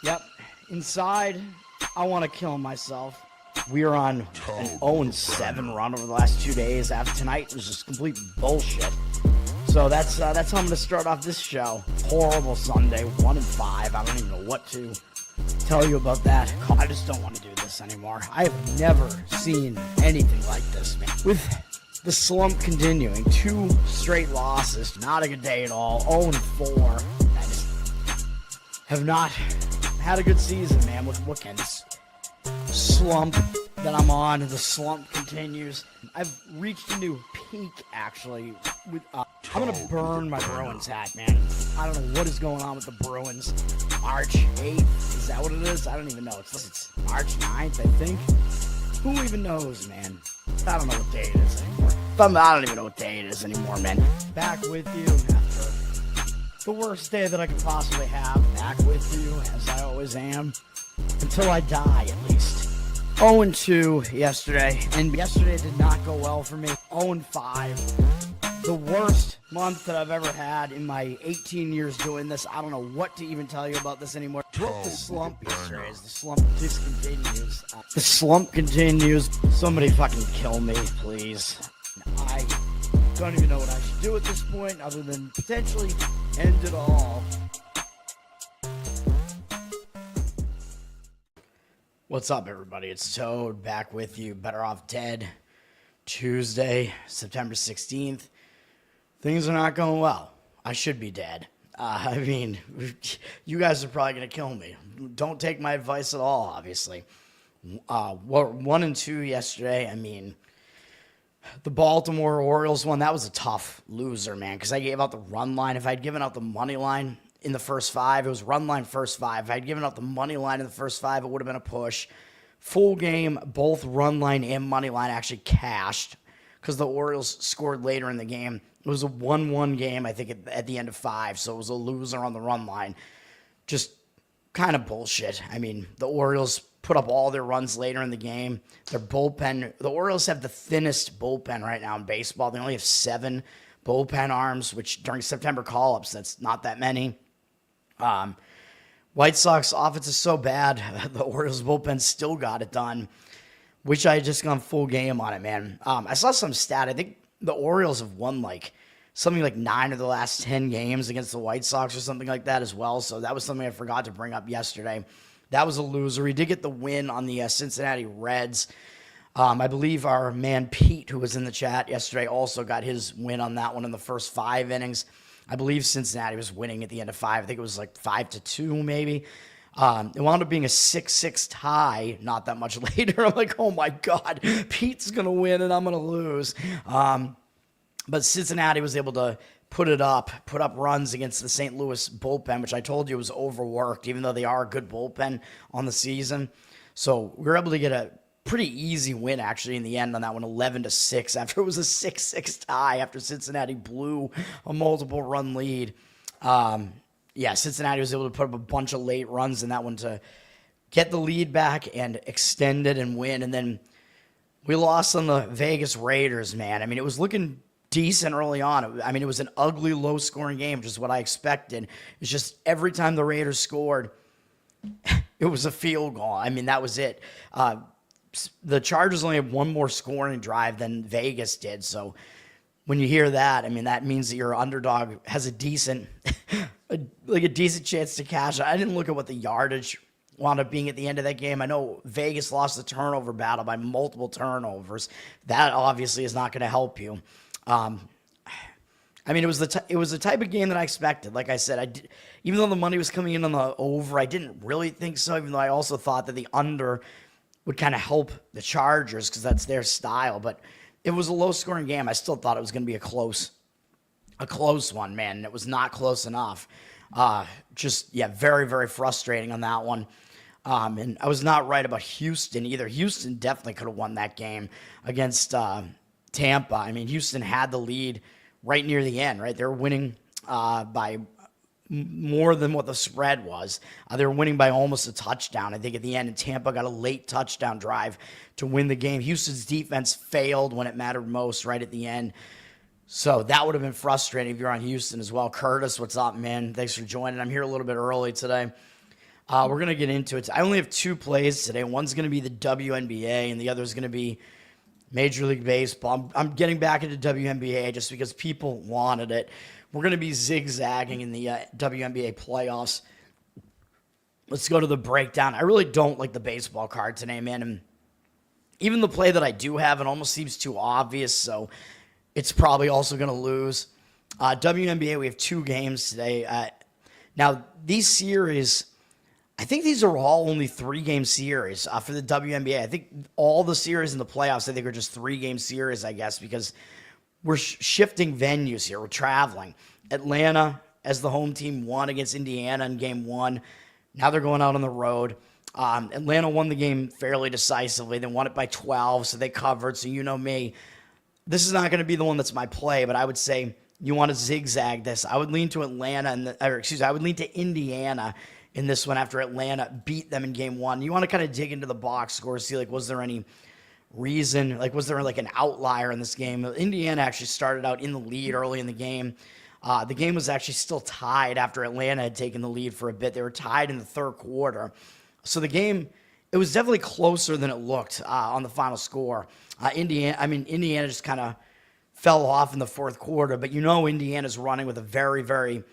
Yep. Inside, I want to kill myself. We are on an 0-7 run over the last 2 days. After tonight was just complete bullshit. So that's how I'm going to start off this show. Horrible Sunday, 1-5. I don't even know what to tell you about that. I just don't want to do this anymore. I have never seen anything like this, man. With the slump continuing, 2 straight losses, not a good day at all. 0-4. I just have not had a good season, man. What kind of slump that I'm on? The slump continues. I've reached a new peak, actually. With I'm gonna burn my Bruins hat, man. I don't know what is going on with the Bruins. March 8th, is that what it is? I don't even know. It's March 9th, I think. Who even knows, man? I don't know what day it is anymore. I don't even know what day it is anymore, man. Back with you after the worst day that I could possibly have. Back with you, as I always am. Until I die, at least. 0-2 yesterday, and yesterday did not go well for me. 0-5. The worst month that I've ever had in my 18 years doing this. I don't know what to even tell you about this anymore. Broke the slump yesterday as the slump discontinues. The slump continues. Somebody fucking kill me, please. I don't even know what I should do at this point other than potentially end it all. What's up, everybody? It's Toad back with you. Bettor Off Dead. Tuesday, September 16th. Things are not going well. I should be dead. I mean, you guys are probably going to kill me. Don't take my advice at all, obviously. 1-2 yesterday. I mean, the Baltimore Orioles one, that was a tough loser, man, because I gave out the run line. If I'd given out the money line in the first 5, it was run line first 5. If I'd given out the money line in the first 5, it would have been a push. Full game, both run line and money line actually cashed because the Orioles scored later in the game. It was a 1-1 game, I think, at the end of 5, so it was a loser on the run line. Just kind of bullshit. I mean, the Orioles put up all their runs later in the game. Their bullpen, the Orioles have the thinnest bullpen right now in baseball. They only have 7 bullpen arms, which during September call-ups, that's not that many. White Sox offense is so bad, the Orioles bullpen still got it done. Wish I had just gone full game on it, man. I saw some stat. I think the Orioles have won something like 9 of the last 10 games against the White Sox or something like that as well. So that was something I forgot to bring up yesterday. That was a loser. We did get the win on the Cincinnati Reds. I believe our man Pete, who was in the chat yesterday, also got his win on that one in the first 5 innings. I believe Cincinnati was winning at the end of 5. I think it was like 5-2 maybe. It wound up being a 6-6 tie not that much later. I'm like, oh my God, Pete's going to win and I'm going to lose. But Cincinnati was able to put up runs against the St. Louis bullpen, which I told you was overworked, even though they are a good bullpen on the season. So we were able to get a pretty easy win, actually, in the end on that one, 11-6, after it was a 6-6 tie, after Cincinnati blew a multiple-run lead. Cincinnati was able to put up a bunch of late runs in that one to get the lead back and extend it and win. And then we lost on the Vegas Raiders, man. I mean, it was looking decent early on. I mean, it was an ugly, low-scoring game, which is what I expected. It's just every time the Raiders scored, it was a field goal. I mean, that was it. The Chargers only have one more scoring drive than Vegas did. So when you hear that, I mean, that means that your underdog has a decent chance to cash. I didn't look at what the yardage wound up being at the end of that game. I know Vegas lost the turnover battle by multiple turnovers. That obviously is not going to help you. I mean, it was the type of game that I expected. Like I said, even though the money was coming in on the over, I didn't really think so, even though I also thought that the under would kind of help the Chargers because that's their style. But it was a low-scoring game. I still thought it was going to be a close one, man. And it was not close enough. Very, very frustrating on that one. And I was not right about Houston either. Houston definitely could have won that game against Tampa. I mean, Houston had the lead right near the end, right? They were winning by more than what the spread was. They were winning by almost a touchdown, I think, at the end, and Tampa got a late touchdown drive to win the game. Houston's defense failed when it mattered most right at the end. So that would have been frustrating if you're on Houston as well. Curtis, what's up, man? Thanks for joining. I'm here a little bit early today. We're going to get into it. I only have 2 plays today. One's going to be the WNBA, and the other is going to be Major League Baseball. I'm getting back into WNBA just because people wanted it. We're going to be zigzagging in the WNBA playoffs. Let's go to the breakdown. I really don't like the baseball card today, man. And even the play that I do have, it almost seems too obvious, so it's probably also going to lose. WNBA, we have 2 games today. Now, these series, I think these are all only 3-game series for the WNBA. I think all the series in the playoffs, I think, are just 3-game series, I guess, because we're shifting venues here. We're traveling. Atlanta, as the home team, won against Indiana in Game 1. Now they're going out on the road. Atlanta won the game fairly decisively. They won it by 12, so they covered. So you know me. This is not going to be the one that's my play, but I would say you want to zigzag this. I would lean to I would lean to Indiana in this one after Atlanta beat them in Game 1. You want to kind of dig into the box score, see, like, was there any reason, like, was there, like, an outlier in this game? Indiana actually started out in the lead early in the game. The game was actually still tied after Atlanta had taken the lead for a bit. They were tied in the third quarter. So the game, it was definitely closer than it looked on the final score. Indiana just kind of fell off in the fourth quarter, but you know Indiana's running with a very, very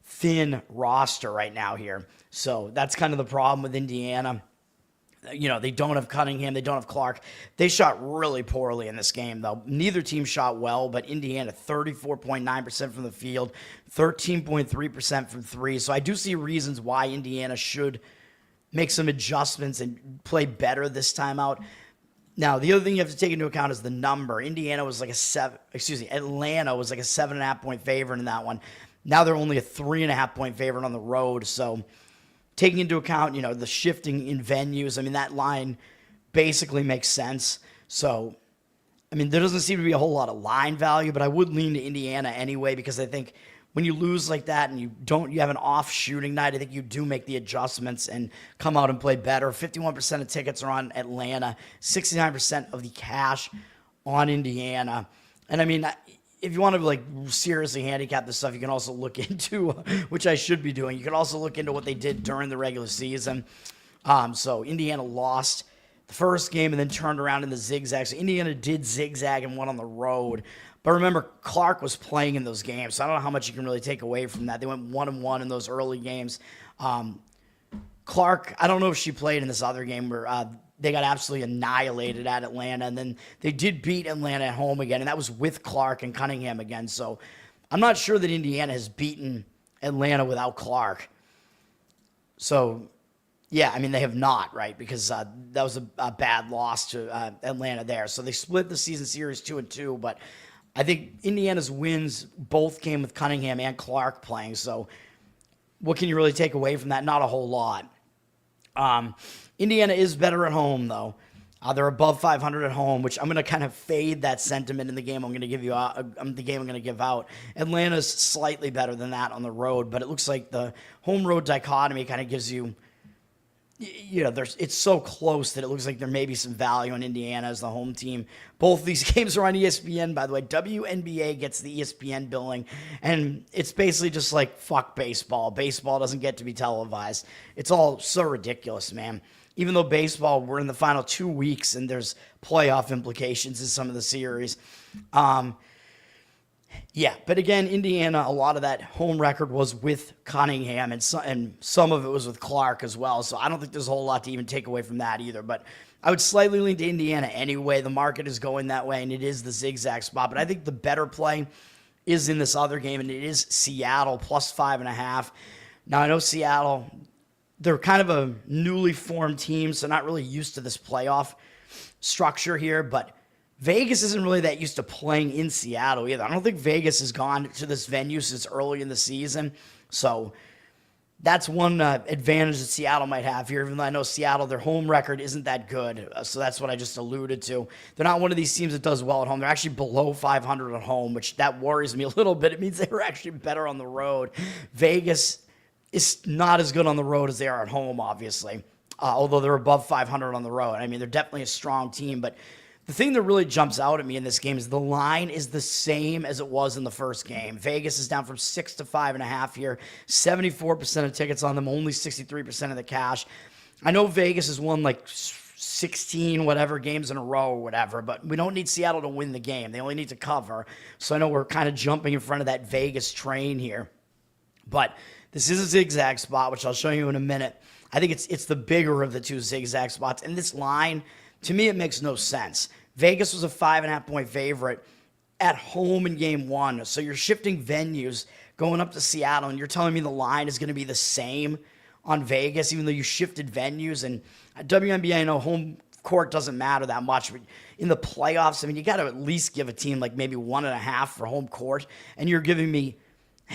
thin roster right now here. So that's kind of the problem with Indiana. You know, they don't have Cunningham. They don't have Clark. They shot really poorly in this game, though. Neither team shot well, but Indiana, 34.9% from the field, 13.3% from 3. So I do see reasons why Indiana should make some adjustments and play better this time out. Now, the other thing you have to take into account is the number. Atlanta was like a 7.5-point favorite in that one. Now they're only a 3.5-point favorite on the road. So taking into account, you know, the shifting in venues, I mean, that line basically makes sense. So, I mean, there doesn't seem to be a whole lot of line value, but I would lean to Indiana anyway, because I think when you lose like that and you have an off shooting night, I think you do make the adjustments and come out and play better. 51% of tickets are on Atlanta, 69% of the cash on Indiana. And I mean, if you want to, like, seriously handicap this stuff, you can also look into, which I should be doing, you can also look into what they did during the regular season. So Indiana lost the first game and then turned around in the zigzag. So Indiana did zigzag and won on the road. But remember, Clark was playing in those games, so I don't know how much you can really take away from that. They went 1-1 in those early games. Clark, I don't know if she played in this other game where they got absolutely annihilated at Atlanta, and then they did beat Atlanta at home again, and that was with Clark and Cunningham again. So I'm not sure that Indiana has beaten Atlanta without Clark. So, yeah, I mean, they have not, right? Because that was a bad loss to Atlanta there. So they split the season series 2-2, but I think Indiana's wins both came with Cunningham and Clark playing. So what can you really take away from that? Not a whole lot. Indiana is better at home, though. They're above 500 at home, which I'm going to kind of fade that sentiment in the game I'm going to give you. The game I'm going to give out. Atlanta's slightly better than that on the road, but it looks like the home-road dichotomy kind of gives you, you know, it's so close that it looks like there may be some value in Indiana as the home team. Both these games are on ESPN, by the way. WNBA gets the ESPN billing, and it's basically just like, fuck baseball. Baseball doesn't get to be televised. It's all so ridiculous, man. Even though baseball, we're in the final 2 weeks, and there's playoff implications in some of the series. Yeah, but again, Indiana, a lot of that home record was with Cunningham, and some of it was with Clark as well. So I don't think there's a whole lot to even take away from that either. But I would slightly lean to Indiana anyway. The market is going that way, and it is the zigzag spot. But I think the better play is in this other game, and it is Seattle plus 5.5. Now, I know Seattle, they're kind of a newly formed team, so not really used to this playoff structure here, but Vegas isn't really that used to playing in Seattle either. I don't think Vegas has gone to this venue since early in the season. So that's one advantage that Seattle might have here, even though I know Seattle, their home record isn't that good. So that's what I just alluded to. They're not one of these teams that does well at home. They're actually below 500 at home, which that worries me a little bit. It means they were actually better on the road. Vegas is not as good on the road as they are at home, obviously, although they're above 500 on the road. I mean, they're definitely a strong team, but The thing that really jumps out at me in this game is the line is the same as it was in the first game. Vegas is down from 6 to 5.5 here. 74% of tickets on them, only 63% of the cash. I know Vegas has won like 16 whatever games in a row or whatever, but we don't need Seattle to win the game. They only need to cover. So I know we're kind of jumping in front of that Vegas train here. But this is a zigzag spot, which I'll show you in a minute. I think it's the bigger of the two zigzag spots. And this line, to me, it makes no sense. Vegas was a 5.5-point favorite at home in game one. So you're shifting venues going up to Seattle, and you're telling me the line is going to be the same on Vegas, even though you shifted venues. And at WNBA, I know home court doesn't matter that much, but in the playoffs, I mean, you got to at least give a team like maybe 1.5 for home court, and you're giving me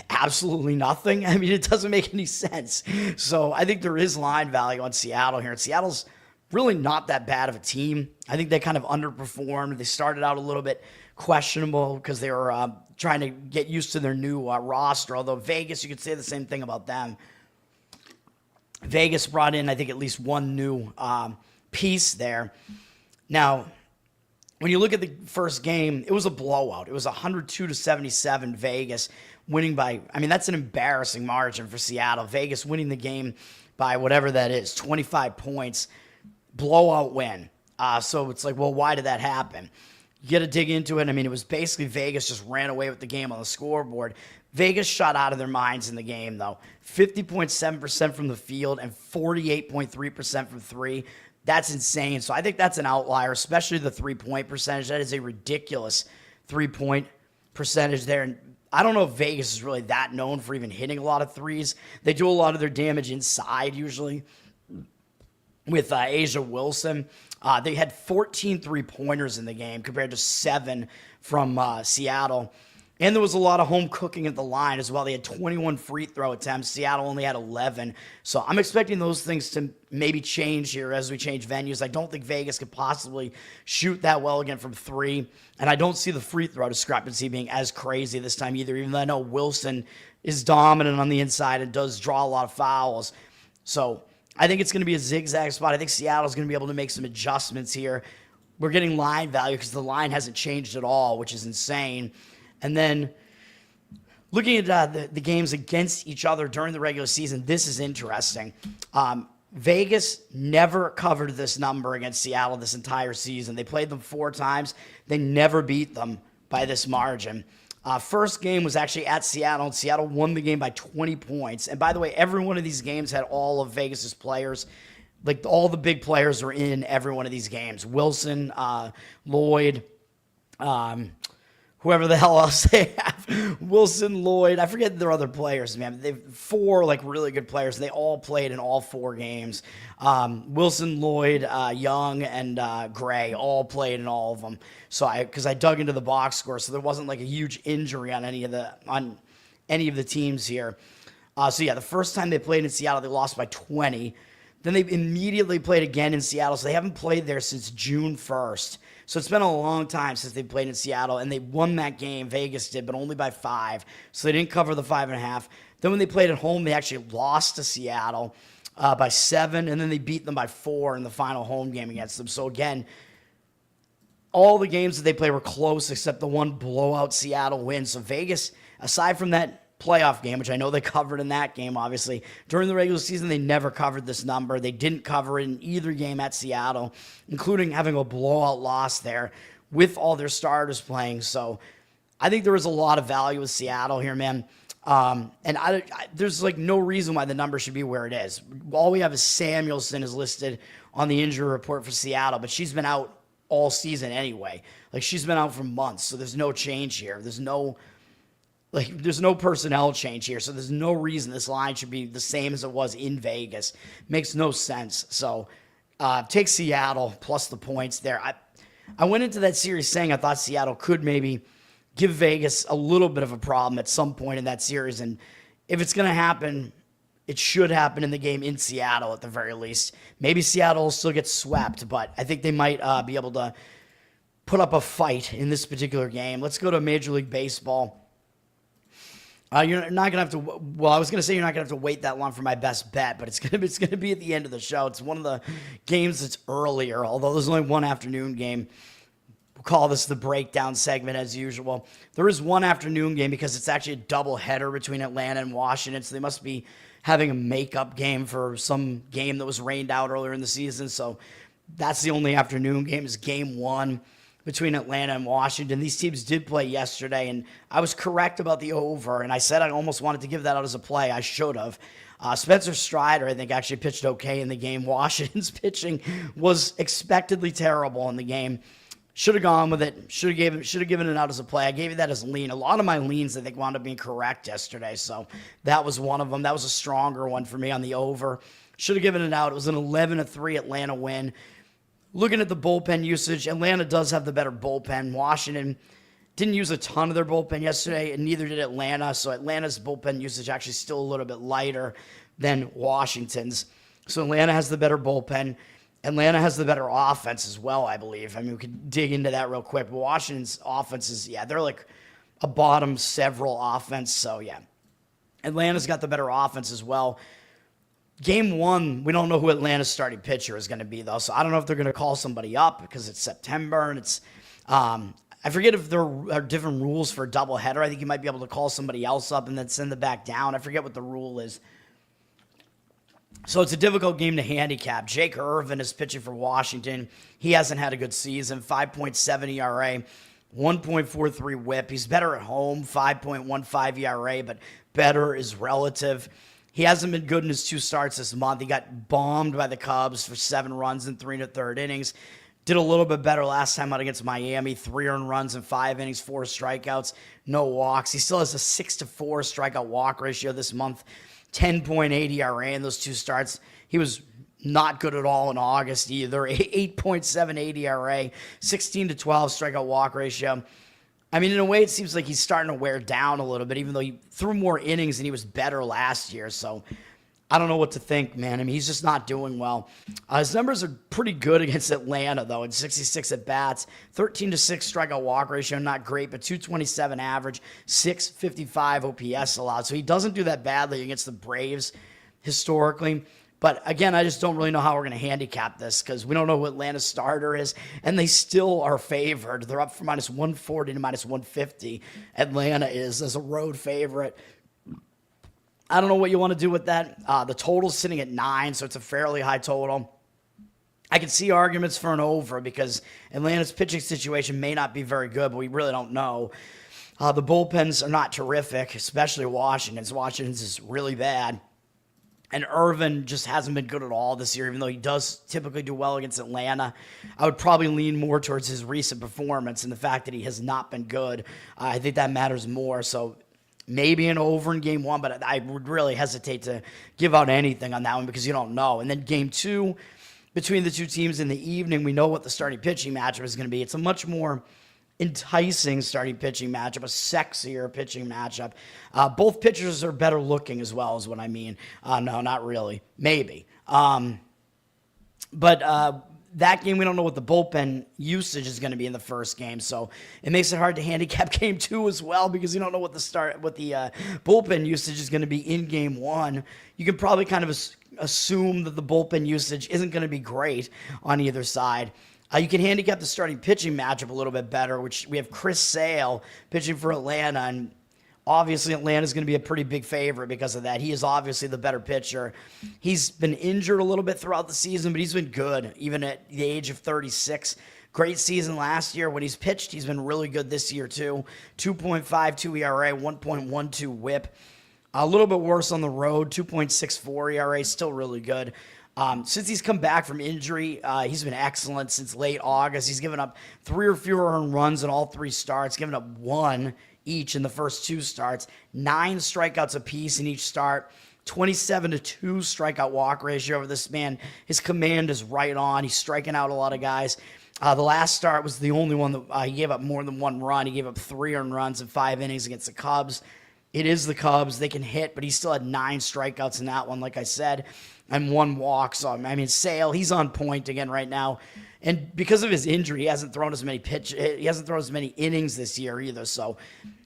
absolutely nothing. I mean, it doesn't make any sense. So I think there is line value on Seattle here. And Seattle's really not that bad of a team. I think they kind of underperformed. They started out a little bit questionable because they were trying to get used to their new roster, although Vegas, you could say the same thing about them. Vegas brought in, I think, at least one new piece there. Now, when you look at the first game, it was a blowout. It was 102-77 Vegas winning by, I mean, that's an embarrassing margin for Seattle. Vegas winning the game by whatever that is, 25 points. Blowout win. So it's like, well, why did that happen? You got to dig into it. I mean, it was basically Vegas just ran away with the game on the scoreboard. Vegas shot out of their minds in the game, though. 50.7% from the field and 48.3% from three. That's insane. So I think that's an outlier, especially the three-point percentage. That is a ridiculous three-point percentage there. And I don't know if Vegas is really that known for even hitting a lot of threes. They do a lot of their damage inside usually. With Asia Wilson, they had 14 three-pointers in the game compared to 7 from Seattle. And there was a lot of home cooking at the line as well. They had 21 free throw attempts. Seattle only had 11. So I'm expecting those things to maybe change here as we change venues. I don't think Vegas could possibly shoot that well again from three. And I don't see the free throw discrepancy being as crazy this time either, even though I know Wilson is dominant on the inside and does draw a lot of fouls. So I think it's going to be a zigzag spot. I think Seattle's going to be able to make some adjustments here. We're getting line value because the line hasn't changed at all, which is insane. And then looking at the games against each other during the regular season, this is interesting. Vegas never covered this number against Seattle this entire season. They played them 4 times. They never beat them by this margin. First game was actually at Seattle, and Seattle won the game by 20 points. And by the way, every one of these games had all of Vegas's players. Like, all the big players were in every one of these games. Wilson, Lloyd, whoever the hell else they have. Wilson, Lloyd, I forget their other players, man. They've 4 like really good players. They all played in all 4 games. Wilson, Lloyd, Young, and Gray all played in all of them. So because I dug into the box score, so there wasn't like a huge injury on any of the teams here. So yeah, the first time they played in Seattle, they lost by 20. Then they immediately played again in Seattle, so they haven't played there since June 1st. So it's been a long time since they played in Seattle, and they won that game, Vegas did, but only by 5. So they didn't cover the 5.5. Then when they played at home, they actually lost to Seattle by 7, and then they beat them by 4 in the final home game against them. So again, all the games that they played were close except the one blowout Seattle win. So Vegas, aside from that playoff game, which I know they covered in that game, obviously, during the regular season, they never covered this number. They didn't cover it in either game at Seattle, including having a blowout loss there with all their starters playing. So I think there is a lot of value with Seattle here, man. And there's like no reason why the number should be where it is. All we have is Samuelson is listed on the injury report for Seattle, but she's been out all season anyway. Like, she's been out for months, so there's no change here. There's no personnel change here, so there's no reason this line should be the same as it was in Vegas. Makes no sense. So take Seattle plus the points there. I went into that series saying I thought Seattle could maybe give Vegas a little bit of a problem at some point in that series, and if it's going to happen, it should happen in the game in Seattle at the very least. Maybe Seattle will still get swept, but I think they might be able to put up a fight in this particular game. Let's go to Major League Baseball. You're not gonna have to. Well, I was gonna say you're not gonna have to wait that long for my best bet, but it's gonna be at the end of the show. It's one of the games that's earlier, although there's only one afternoon game. call this the breakdown segment as usual. There is one afternoon game because it's actually a doubleheader between Atlanta and Washington, so they must be having a makeup game for some game that was rained out earlier in the season. So that's the only afternoon game, is game one between Atlanta and Washington. These teams did play yesterday, and I was correct about the over, and I said I almost wanted to give that out as a play. I should have. Spencer Strider, I think, actually pitched okay in the game. Washington's pitching was expectedly terrible in the game. Should have gone with it. Should have given it out as a play. I gave you that as a lean. A lot of my leans, I think, wound up being correct yesterday, so that was one of them. That was a stronger one for me on the over. Should have given it out. It was an 11-3 Atlanta win. Looking at the bullpen usage, Atlanta does have the better bullpen. Washington didn't use a ton of their bullpen yesterday, and neither did Atlanta. So Atlanta's bullpen usage actually still a little bit lighter than Washington's. So Atlanta has the better bullpen. Atlanta has the better offense as well, I believe. I mean, we could dig into that real quick. But Washington's offense is, they're like a bottom several offense. So, Atlanta's got the better offense as well. Game one, we don't know who Atlanta's starting pitcher is going to be, though. So I don't know if they're going to call somebody up because it's September and it's I forget if there are different rules for a doubleheader. I think you might be able to call somebody else up and then send them back down. I forget what the rule is. So it's a difficult game to handicap. Jake Irvin is pitching for Washington. He hasn't had a good season. 5.7 ERA, 1.43 whip. He's better at home, 5.15 ERA, but better is relative. He hasn't been good in his 2 starts this month. He got bombed by the Cubs for 7 runs in 3 1/3 innings. Did a little bit better last time out against Miami. 3 earned runs in 5 innings, 4 strikeouts, no walks. He still has a 6-4 strikeout walk ratio this month. 10.8 ERA in those 2 starts. He was not good at all in August either. 8.78 ERA, 16-12 strikeout walk ratio. I mean, in a way, it seems like he's starting to wear down a little bit, even though he threw more innings and he was better last year. So I don't know what to think, man. I mean, he's just not doing well. His numbers are pretty good against Atlanta, though, in 66 at-bats, 13-6 strikeout walk ratio, not great, but 227 average, 655 OPS allowed. So he doesn't do that badly against the Braves historically. But, again, I just don't really know how we're going to handicap this because we don't know who Atlanta's starter is, and they still are favored. They're up from -140 to -150. Atlanta is as a road favorite. I don't know what you want to do with that. The total's sitting at 9, so it's a fairly high total. I can see arguments for an over because Atlanta's pitching situation may not be very good, but we really don't know. The bullpens are not terrific, especially Washington's. Washington's is really bad. And Irvin just hasn't been good at all this year, even though he does typically do well against Atlanta. I would probably lean more towards his recent performance and the fact that he has not been good. I think that matters more. So maybe an over in game one, but I would really hesitate to give out anything on that one because you don't know. And then game two, between the 2 teams in the evening, we know what the starting pitching matchup is going to be. It's a much more enticing starting pitching matchup, a sexier pitching matchup. Both pitchers are better looking as well, is what I mean. No, not really. Maybe. But that game, we don't know what the bullpen usage is going to be in the first game, so it makes it hard to handicap game 2 as well because you don't know what the bullpen usage is going to be in game 1. You can probably kind of assume that the bullpen usage isn't going to be great on either side. You can handicap the starting pitching matchup a little bit better, which we have Chris Sale pitching for Atlanta, and obviously Atlanta's going to be a pretty big favorite because of that. He is obviously the better pitcher. He's been injured a little bit throughout the season, but he's been good, even at the age of 36. Great season last year. When he's pitched, he's been really good this year too. 2.52 ERA, 1.12 whip. A little bit worse on the road, 2.64 ERA, still really good. Since he's come back from injury, he's been excellent since late August. He's given up 3 or fewer earned runs in all 3 starts, given up 1 each in the first 2 starts, 9 strikeouts apiece in each start, 27-2 strikeout walk ratio over this man. His command is right on. He's striking out a lot of guys. The last start was the only one that he gave up more than 1 run. He gave up 3 earned runs in 5 innings against the Cubs. It is the Cubs. They can hit, but he still had 9 strikeouts in that one, like I said, and 1 walk. So, I mean, Sale, he's on point again right now. And because of his injury, he hasn't thrown as many innings this year either. So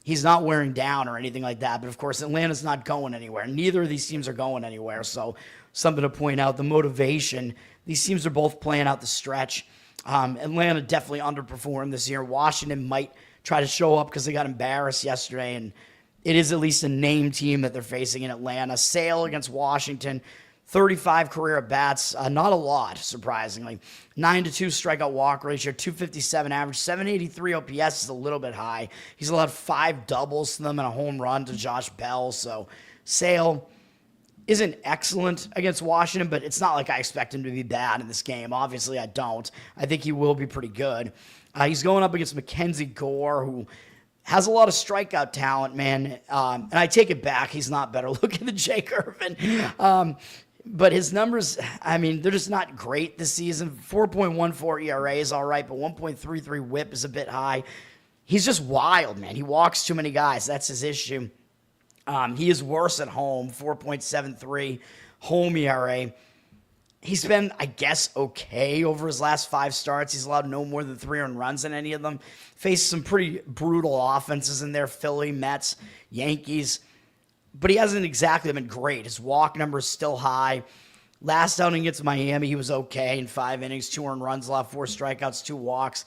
he's not wearing down or anything like that. But, of course, Atlanta's not going anywhere. Neither of these teams are going anywhere. So something to point out, the motivation. These teams are both playing out the stretch. Atlanta definitely underperformed this year. Washington might try to show up because they got embarrassed yesterday, and it is at least a name team that they're facing in Atlanta. Sale against Washington, 35 career at-bats, not a lot, surprisingly. 9-2 strikeout walk ratio, 257 average, 783 OPS is a little bit high. He's allowed 5 doubles to them and a home run to Josh Bell, so Sale isn't excellent against Washington, but it's not like I expect him to be bad in this game. Obviously, I don't. I think he will be pretty good. He's going up against Mackenzie Gore, who has a lot of strikeout talent, man. And I take it back. He's not better looking than Jake Irvin. But his numbers, I mean, they're just not great this season. 4.14 ERA is all right, but 1.33 whip is a bit high. He's just wild, man. He walks too many guys. That's his issue. He is worse at home, 4.73 home ERA. He's been, I guess, okay over his last 5 starts. He's allowed no more than 3 earned runs in any of them. Faced some pretty brutal offenses in there, Philly, Mets, Yankees. But he hasn't exactly been great. His walk number is still high. Last outing against Miami, he was okay in 5 innings, 2 earned runs, allowed 4 strikeouts, 2 walks.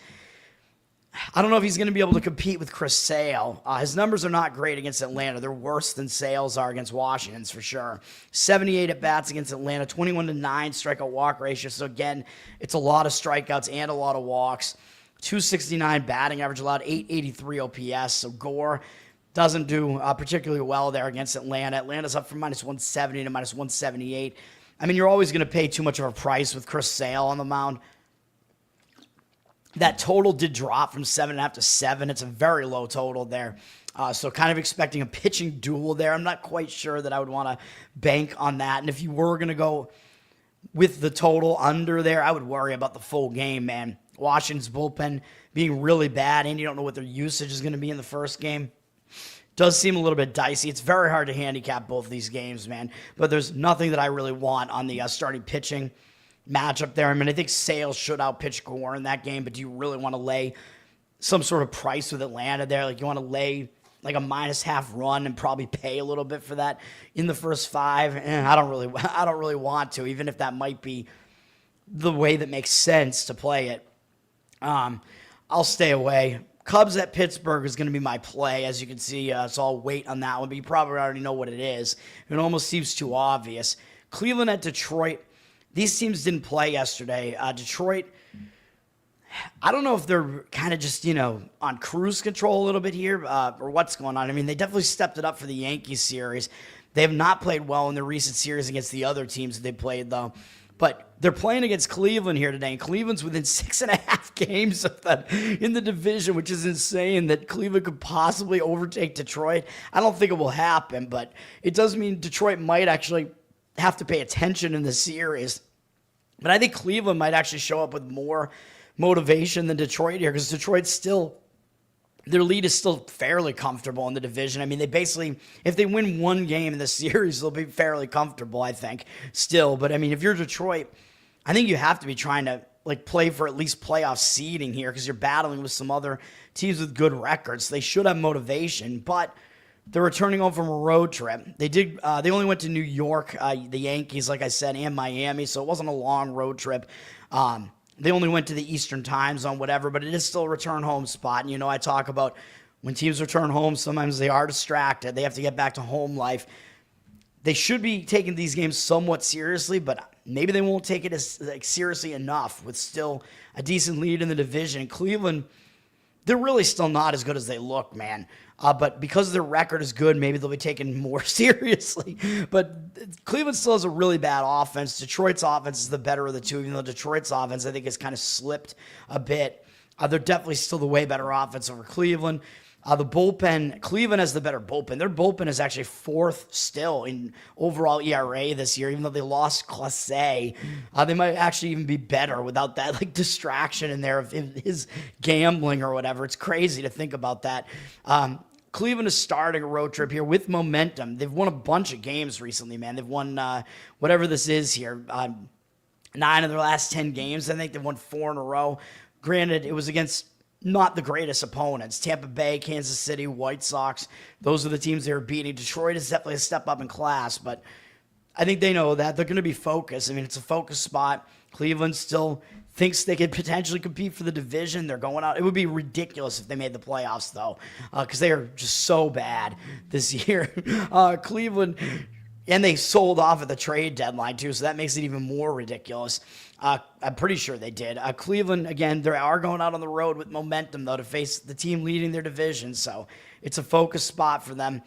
I don't know if he's going to be able to compete with Chris Sale. His numbers are not great against Atlanta. They're worse than Sale's are against Washington's for sure. 78 at-bats against Atlanta, 21-9 strikeout walk ratio. So again, it's a lot of strikeouts and a lot of walks. 269 batting average allowed, 883 OPS. So Gore doesn't do particularly well there against Atlanta. Atlanta's up from -170 to -178. I mean, you're always going to pay too much of a price with Chris Sale on the mound. That total did drop from 7.5 to 7. It's a very low total there. So kind of expecting a pitching duel there. I'm not quite sure that I would want to bank on that. And if you were going to go with the total under there, I would worry about the full game, man. Washington's bullpen being really bad, and you don't know what their usage is going to be in the first game. Does seem a little bit dicey. It's very hard to handicap both these games, man. But there's nothing that I really want on the starting pitching matchup there. I mean, I think Sale should outpitch Gore in that game, but do you really want to lay some sort of price with Atlanta there? Like, you want to lay like a -half run and probably pay a little bit for that in the first 5? I don't really want to, even if that might be the way that makes sense to play it. I'll stay away. Cubs at Pittsburgh is going to be my play, as you can see, so I'll wait on that one, but you probably already know what it is. It almost seems too obvious. Cleveland at Detroit. These teams didn't play yesterday. Detroit, I don't know if they're kind of just, on cruise control a little bit here or what's going on. I mean, they definitely stepped it up for the Yankees series. They have not played well in the recent series against the other teams that they played, though. But they're playing against Cleveland here today, and Cleveland's within 6.5 games of them in the division, which is insane that Cleveland could possibly overtake Detroit. I don't think it will happen, but it does mean Detroit might actually have to pay attention in the series. But I think Cleveland might actually show up with more motivation than Detroit here, because Detroit's still, their lead is still fairly comfortable in the division. I mean, they basically, if they win one game in the series, they'll be fairly comfortable, I think, still. But I mean, if you're Detroit, I think you have to be trying to play for at least playoff seeding here, because you're battling with some other teams with good records. They should have motivation, but they're returning home from a road trip. They only went to New York, the Yankees, like I said, and Miami, so it wasn't a long road trip. They only went to the Eastern time zone, whatever, but it is still a return home spot. And, I talk about when teams return home, sometimes they are distracted. They have to get back to home life. They should be taking these games somewhat seriously, but maybe they won't take it as seriously enough with still a decent lead in the division. Cleveland, they're really still not as good as they look, man. But because their record is good, maybe they'll be taken more seriously. But Cleveland still has a really bad offense. Detroit's offense is the better of the two, even though Detroit's offense, I think, has kind of slipped a bit. They're definitely still the way better offense over Cleveland. The bullpen, Cleveland has the better bullpen. Their bullpen is actually 4th still in overall ERA this year, even though they lost Clase. They might actually even be better without that distraction in there of his gambling or whatever. It's crazy to think about that. Cleveland is starting a road trip here with momentum. They've won a bunch of games recently, man. They've won whatever this is here, 9 of their last 10 games. I think they've won 4 in a row. Granted, it was against not the greatest opponents. Tampa Bay, Kansas City, White Sox. Those are the teams they were beating. Detroit is definitely a step up in class, but I think they know that. They're going to be focused. I mean, it's a focus spot. Cleveland still thinks they could potentially compete for the division. They're going out. It would be ridiculous if they made the playoffs, though, because they are just so bad this year. Cleveland, and they sold off at the trade deadline, too, so that makes it even more ridiculous. I'm pretty sure they did. Cleveland, again, they are going out on the road with momentum, though, to face the team leading their division, so it's a focus spot for them.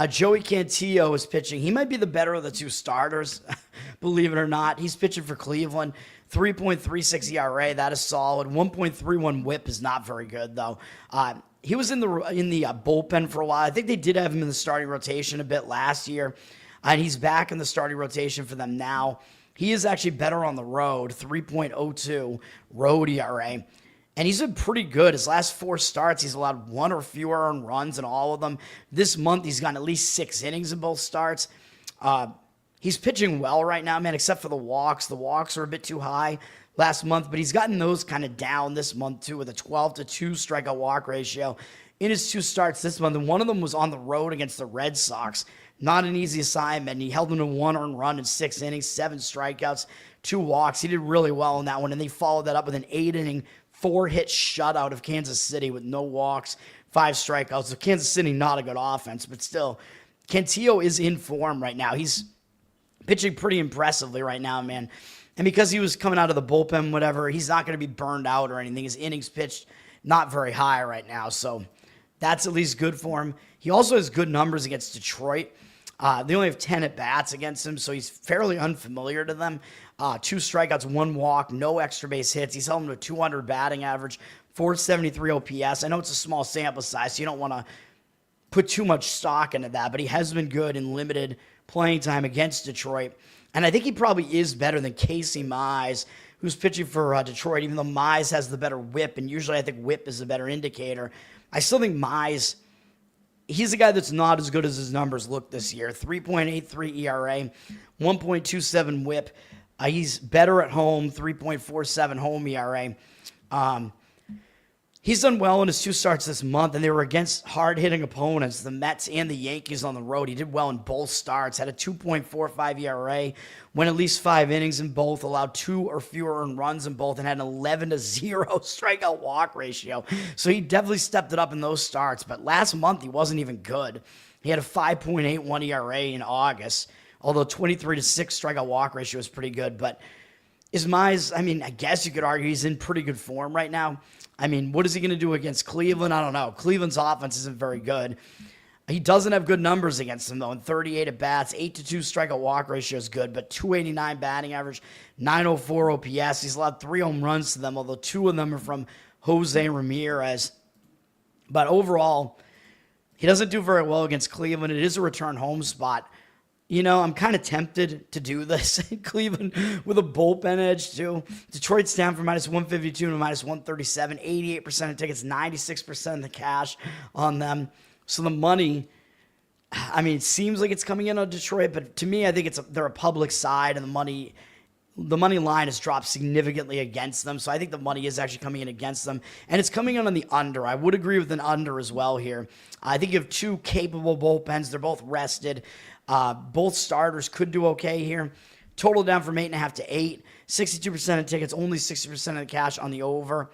Joey Cantillo is pitching. He might be the better of the two starters, believe it or not. He's pitching for Cleveland. 3.36 ERA, that is solid. 1.31 WHIP is not very good, though. He was in the bullpen for a while. I think they did have him in the starting rotation a bit last year, and he's back in the starting rotation for them now. He is actually better on the road, 3.02 road ERA. And he's been pretty good. His last 4 starts, he's allowed 1 or fewer earned runs in all of them. This month, he's gotten at least 6 innings in both starts. He's pitching well right now, man, except for the walks. The walks are a bit too high last month, but he's gotten those kind of down this month, too, with a 12-2 strikeout walk ratio in his 2 starts this month. And one of them was on the road against the Red Sox. Not an easy assignment. He held them to 1 earned run in 6 innings, 7 strikeouts, 2 walks. He did really well in that one, and they followed that up with an 8-inning 4-hit shutout of Kansas City with no walks, 5 strikeouts. So Kansas City, not a good offense, but still, Cantillo is in form right now. He's pitching pretty impressively right now, man. And because he was coming out of the bullpen, whatever, he's not going to be burned out or anything. His innings pitched not very high right now, so that's at least good for him. He also has good numbers against Detroit. They only have 10 at-bats against him, so he's fairly unfamiliar to them. 2 strikeouts, 1 walk, no extra base hits. He's held him to a 200 batting average, 473 OPS. I know it's a small sample size, so you don't want to put too much stock into that, but he has been good in limited playing time against Detroit. And I think he probably is better than Casey Mize, who's pitching for Detroit, even though Mize has the better whip, and usually I think whip is a better indicator. I still think Mize, he's a guy that's not as good as his numbers look this year. 3.83 ERA, 1.27 whip. He's better at home, 3.47 home ERA. He's done well in his 2 starts this month, and they were against hard-hitting opponents, the Mets and the Yankees on the road. He did well in both starts, had a 2.45 ERA, went at least 5 innings in both, allowed 2 or fewer earned runs in both, and had an 11-0 strikeout walk ratio. So he definitely stepped it up in those starts. But last month, he wasn't even good. He had a 5.81 ERA in August, although 23-6 strikeout walk ratio is pretty good. But is Mize, I mean, I guess you could argue he's in pretty good form right now. I mean, what is he going to do against Cleveland? I don't know. Cleveland's offense isn't very good. He doesn't have good numbers against them, though. In 38 at-bats, 8-2 strikeout walk ratio is good, but 289 batting average, 904 OPS. He's allowed 3 home runs to them, although 2 of them are from Jose Ramirez. But overall, he doesn't do very well against Cleveland. It is a return home spot. You know, I'm kind of tempted to do this in Cleveland with a bullpen edge, too. Detroit's down from minus 152 to minus 137, 88% of tickets, 96% of the cash on them. So the money, I mean, it seems like it's coming in on Detroit, but to me, I think they're a public side, and the money line has dropped significantly against them. So I think the money is actually coming in against them, and it's coming in on the under. I would agree with an under as well here. I think you have 2 capable bullpens. They're both rested. Both starters could do okay here. Total down from 8.5 to 8. 62% of tickets, only 60% of the cash on the over.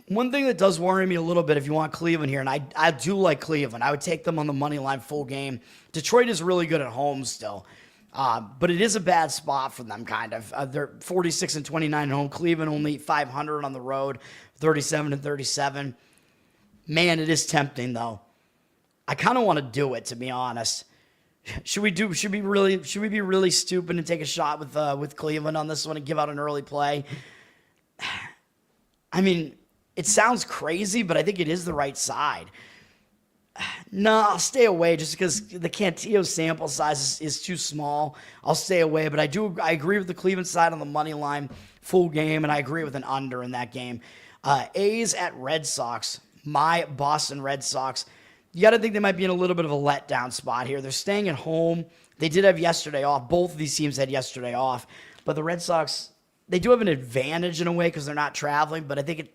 One thing that does worry me a little bit if you want Cleveland here, and I do like Cleveland. I would take them on the money line full game. Detroit is really good at home still. But it is a bad spot for them, kind of. They're 46-29 at home. Cleveland only 500 on the road, 37-37. Man, it is tempting, though. I kind of want to do it, to be honest. Should we be really stupid and take a shot with Cleveland on this one and give out an early play? I mean, it sounds crazy, but I think it is the right side. No, I'll stay away just because the Cantillo sample size is too small. I'll stay away, but I agree with the Cleveland side on the money line, full game, and I agree with an under in that game. A's at Red Sox, my Boston Red Sox. You got to think they might be in a little bit of a letdown spot here. They're staying at home. They did have yesterday off. Both of these teams had yesterday off. But the Red Sox, they do have an advantage in a way because they're not traveling. But I think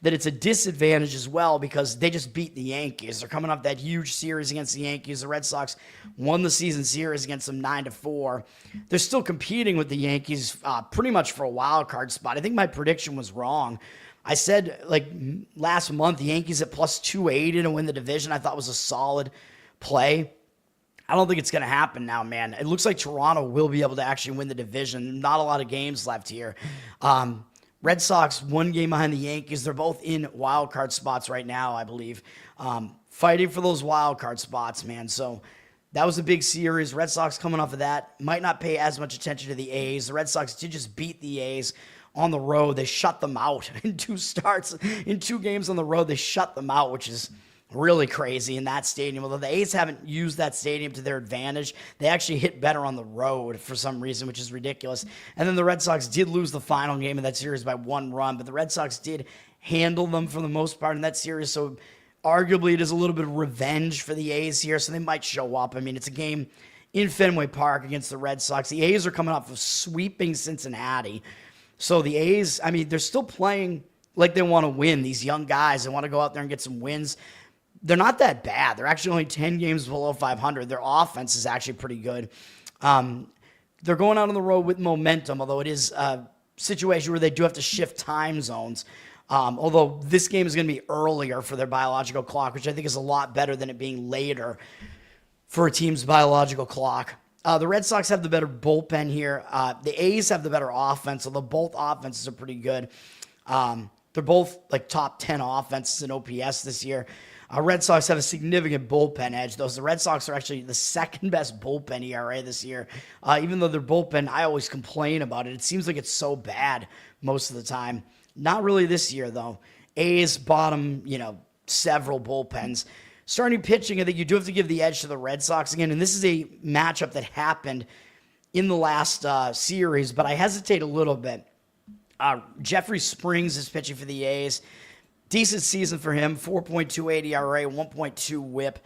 that it's a disadvantage as well because they just beat the Yankees. They're coming off that huge series against the Yankees. The Red Sox won the season series against them 9-4. They're still competing with the Yankees pretty much for a wild card spot. I think my prediction was wrong. I said like last month, the Yankees at plus 280 to win the division, I thought was a solid play. I don't think it's going to happen now, man. It looks like Toronto will be able to actually win the division. Not a lot of games left here. Red Sox, 1 game behind the Yankees. They're both in wild card spots right now, I believe. Fighting for those wild card spots, man. So that was a big series. Red Sox coming off of that. Might not pay as much attention to the A's. The Red Sox did just beat the A's on the road. They shut them out in 2 starts. In 2 games on the road, they shut them out, which is really crazy in that stadium. Although the A's haven't used that stadium to their advantage, they actually hit better on the road for some reason, which is ridiculous. And then the Red Sox did lose the final game of that series by 1 run, but the Red Sox did handle them for the most part in that series. So arguably it is a little bit of revenge for the A's here, so they might show up. I mean, it's a game in Fenway Park against the Red Sox. The A's are coming off of sweeping Cincinnati. So the A's, I mean, they're still playing like they want to win. These young guys, they want to go out there and get some wins. They're not that bad. They're actually only 10 games below 500. Their offense is actually pretty good. They're going out on the road with momentum, although it is a situation where they do have to shift time zones. Although this game is going to be earlier for their biological clock, which I think is a lot better than it being later for a team's biological clock. The Red Sox have the better bullpen here. The A's have the better offense, although both offenses are pretty good. They're both like top 10 offenses in OPS this year. Red Sox have a significant bullpen edge, though. So the Red Sox are actually the second best bullpen ERA this year. Even though their bullpen, I always complain about it. It seems like it's so bad most of the time. Not really this year, though. A's bottom, several bullpens. Starting pitching, I think you do have to give the edge to the Red Sox again. And this is a matchup that happened in the last series, but I hesitate a little bit. Jeffrey Springs is pitching for the A's. Decent season for him, 4.28 ERA, 1.2 whip.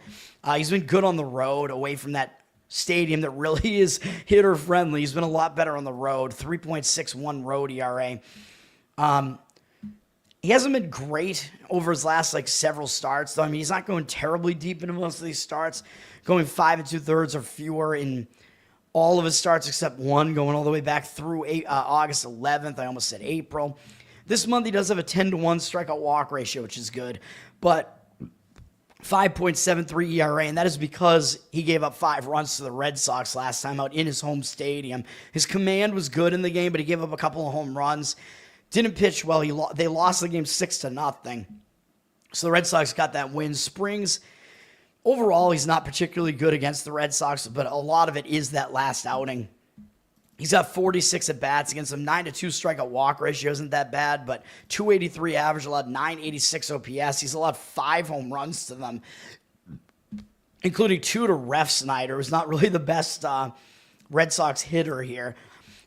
He's been good on the road, away from that stadium that really is hitter-friendly. He's been a lot better on the road, 3.61 road ERA. He hasn't been great over his last, several starts, though. I mean, he's not going terribly deep into most of these starts, going 5 2/3 or fewer in all of his starts except one, going all the way back through August 11th. I almost said April. This month, he does have a 10-1 strikeout walk ratio, which is good, but 5.73 ERA, and that is because he gave up 5 runs to the Red Sox last time out in his home stadium. His command was good in the game, but he gave up a couple of home runs. Didn't pitch well. They lost the game 6-0. So the Red Sox got that win. Springs, overall, he's not particularly good against the Red Sox, but a lot of it is that last outing. He's got 46 at-bats against them. 9-2 strikeout walk ratio isn't that bad, but 283 average, allowed 986 OPS. He's allowed 5 home runs to them, including 2 to Ref Snyder, who's not really the best Red Sox hitter here.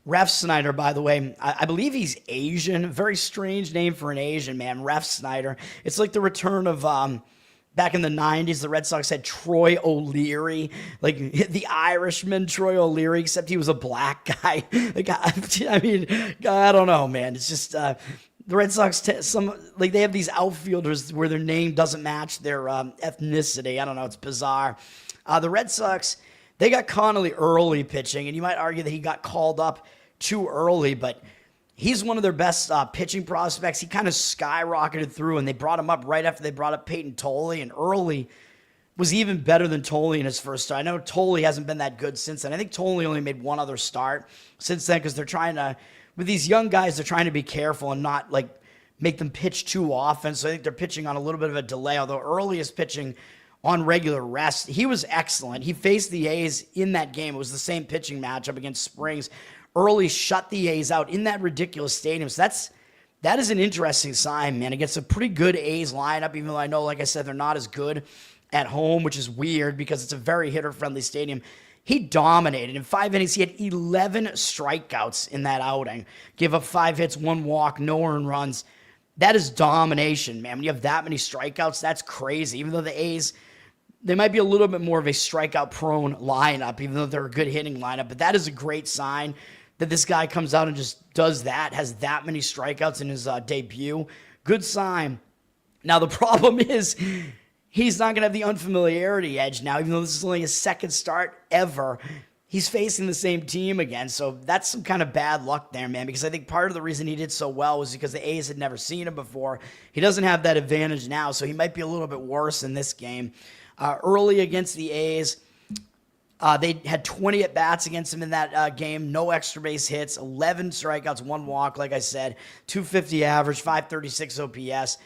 Ref Snyder, by the way, I believe he's Asian. Very strange name for an Asian man, Ref Snyder. It's like the return of... back in the 90s, the Red Sox had Troy O'Leary, like the Irishman Troy O'Leary, except he was a black guy. I mean, I don't know, man. It's just the Red Sox, they have these outfielders where their name doesn't match their ethnicity. I don't know. It's bizarre. The Red Sox, they got Connolly early pitching, and you might argue that he got called up too early, but he's one of their best pitching prospects. He kind of skyrocketed through, and they brought him up right after they brought up Peyton Tolle, and Early was even better than Tolle in his first start. I know Tolle hasn't been that good since then. I think Tolle only made one other start since then because they're trying to, with these young guys, they're trying to be careful and not make them pitch too often. So I think they're pitching on a little bit of a delay, although Early is pitching on regular rest. He was excellent. He faced the A's in that game. It was the same pitching matchup against Springs. Early shut the A's out in that ridiculous stadium. So that is an interesting sign, man. Against a pretty good A's lineup, even though I know, like I said, they're not as good at home, which is weird because it's a very hitter-friendly stadium. He dominated. In 5 innings, he had 11 strikeouts in that outing. Gave up 5 hits, 1 walk, no earned runs. That is domination, man. When you have that many strikeouts, that's crazy. Even though the A's, they might be a little bit more of a strikeout-prone lineup, even though they're a good hitting lineup. But that is a great sign that this guy comes out and just does that, has that many strikeouts in his debut. Good sign. Now, the problem is he's not going to have the unfamiliarity edge now, even though this is only his second start ever. He's facing the same team again, so that's some kind of bad luck there, man, because I think part of the reason he did so well was because the A's had never seen him before. He doesn't have that advantage now, so he might be a little bit worse in this game. Early against the A's, they had 20 at-bats against him in that game, no extra base hits, 11 strikeouts, 1 walk, like I said, 250 average, 536 OPS.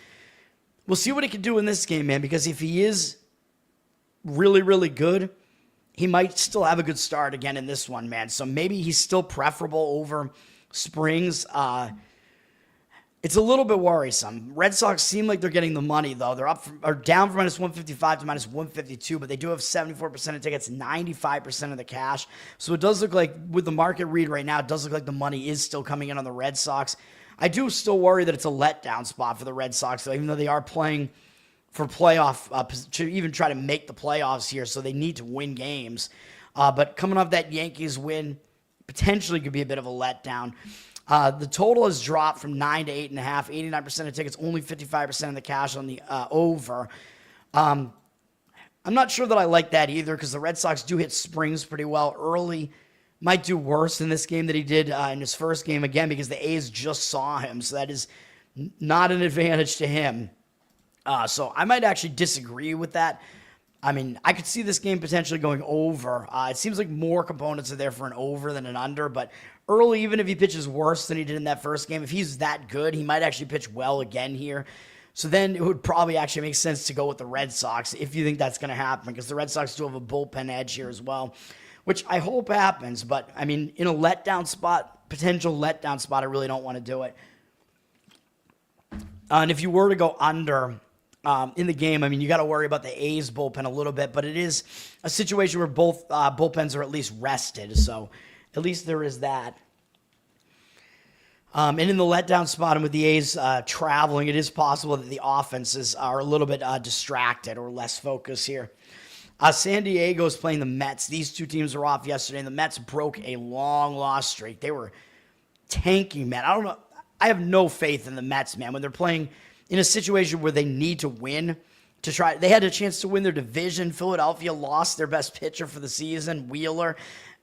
We'll see what he can do in this game, man, because if he is really, really good, he might still have a good start again in this one, man. So maybe he's still preferable over Springs. It's a little bit worrisome. Red Sox seem like they're getting the money, though. They're down from minus 155 to minus 152, but they do have 74% of tickets, 95% of the cash. So it does look like, with the market read right now, it does look like the money is still coming in on the Red Sox. I do still worry that it's a letdown spot for the Red Sox, though, even though they are playing for playoff, to even try to make the playoffs here, so they need to win games. But coming off that Yankees win, potentially could be a bit of a letdown. The total has dropped from 9 to 8.5, 89% of tickets, only 55% of the cash on the over. I'm not sure that I like that either, because the Red Sox do hit Springs pretty well early. Might do worse in this game than he did in his first game, again, because the A's just saw him, so that is not an advantage to him. So I might actually disagree with that. I mean, I could see this game potentially going over. It seems like more components are there for an over than an under, but early, even if he pitches worse than he did in that first game, if he's that good, he might actually pitch well again here. So then it would probably actually make sense to go with the Red Sox if you think that's going to happen, because the Red Sox do have a bullpen edge here as well, which I hope happens. But, I mean, in a letdown spot, potential letdown spot, I really don't want to do it. And if you were to go under in the game, I mean, you got to worry about the A's bullpen a little bit, but it is a situation where both bullpens are at least rested, so at least there is that. And in the letdown spot, and with the A's traveling, it is possible that the offenses are a little bit distracted or less focused here. San Diego is playing the Mets. These two teams were off yesterday, and the Mets broke a long loss streak. They were tanking, man. I don't know. I have no faith in the Mets, man, when they're playing in a situation where they need to win to try. They had a chance to win their division. Philadelphia lost their best pitcher for the season, Wheeler.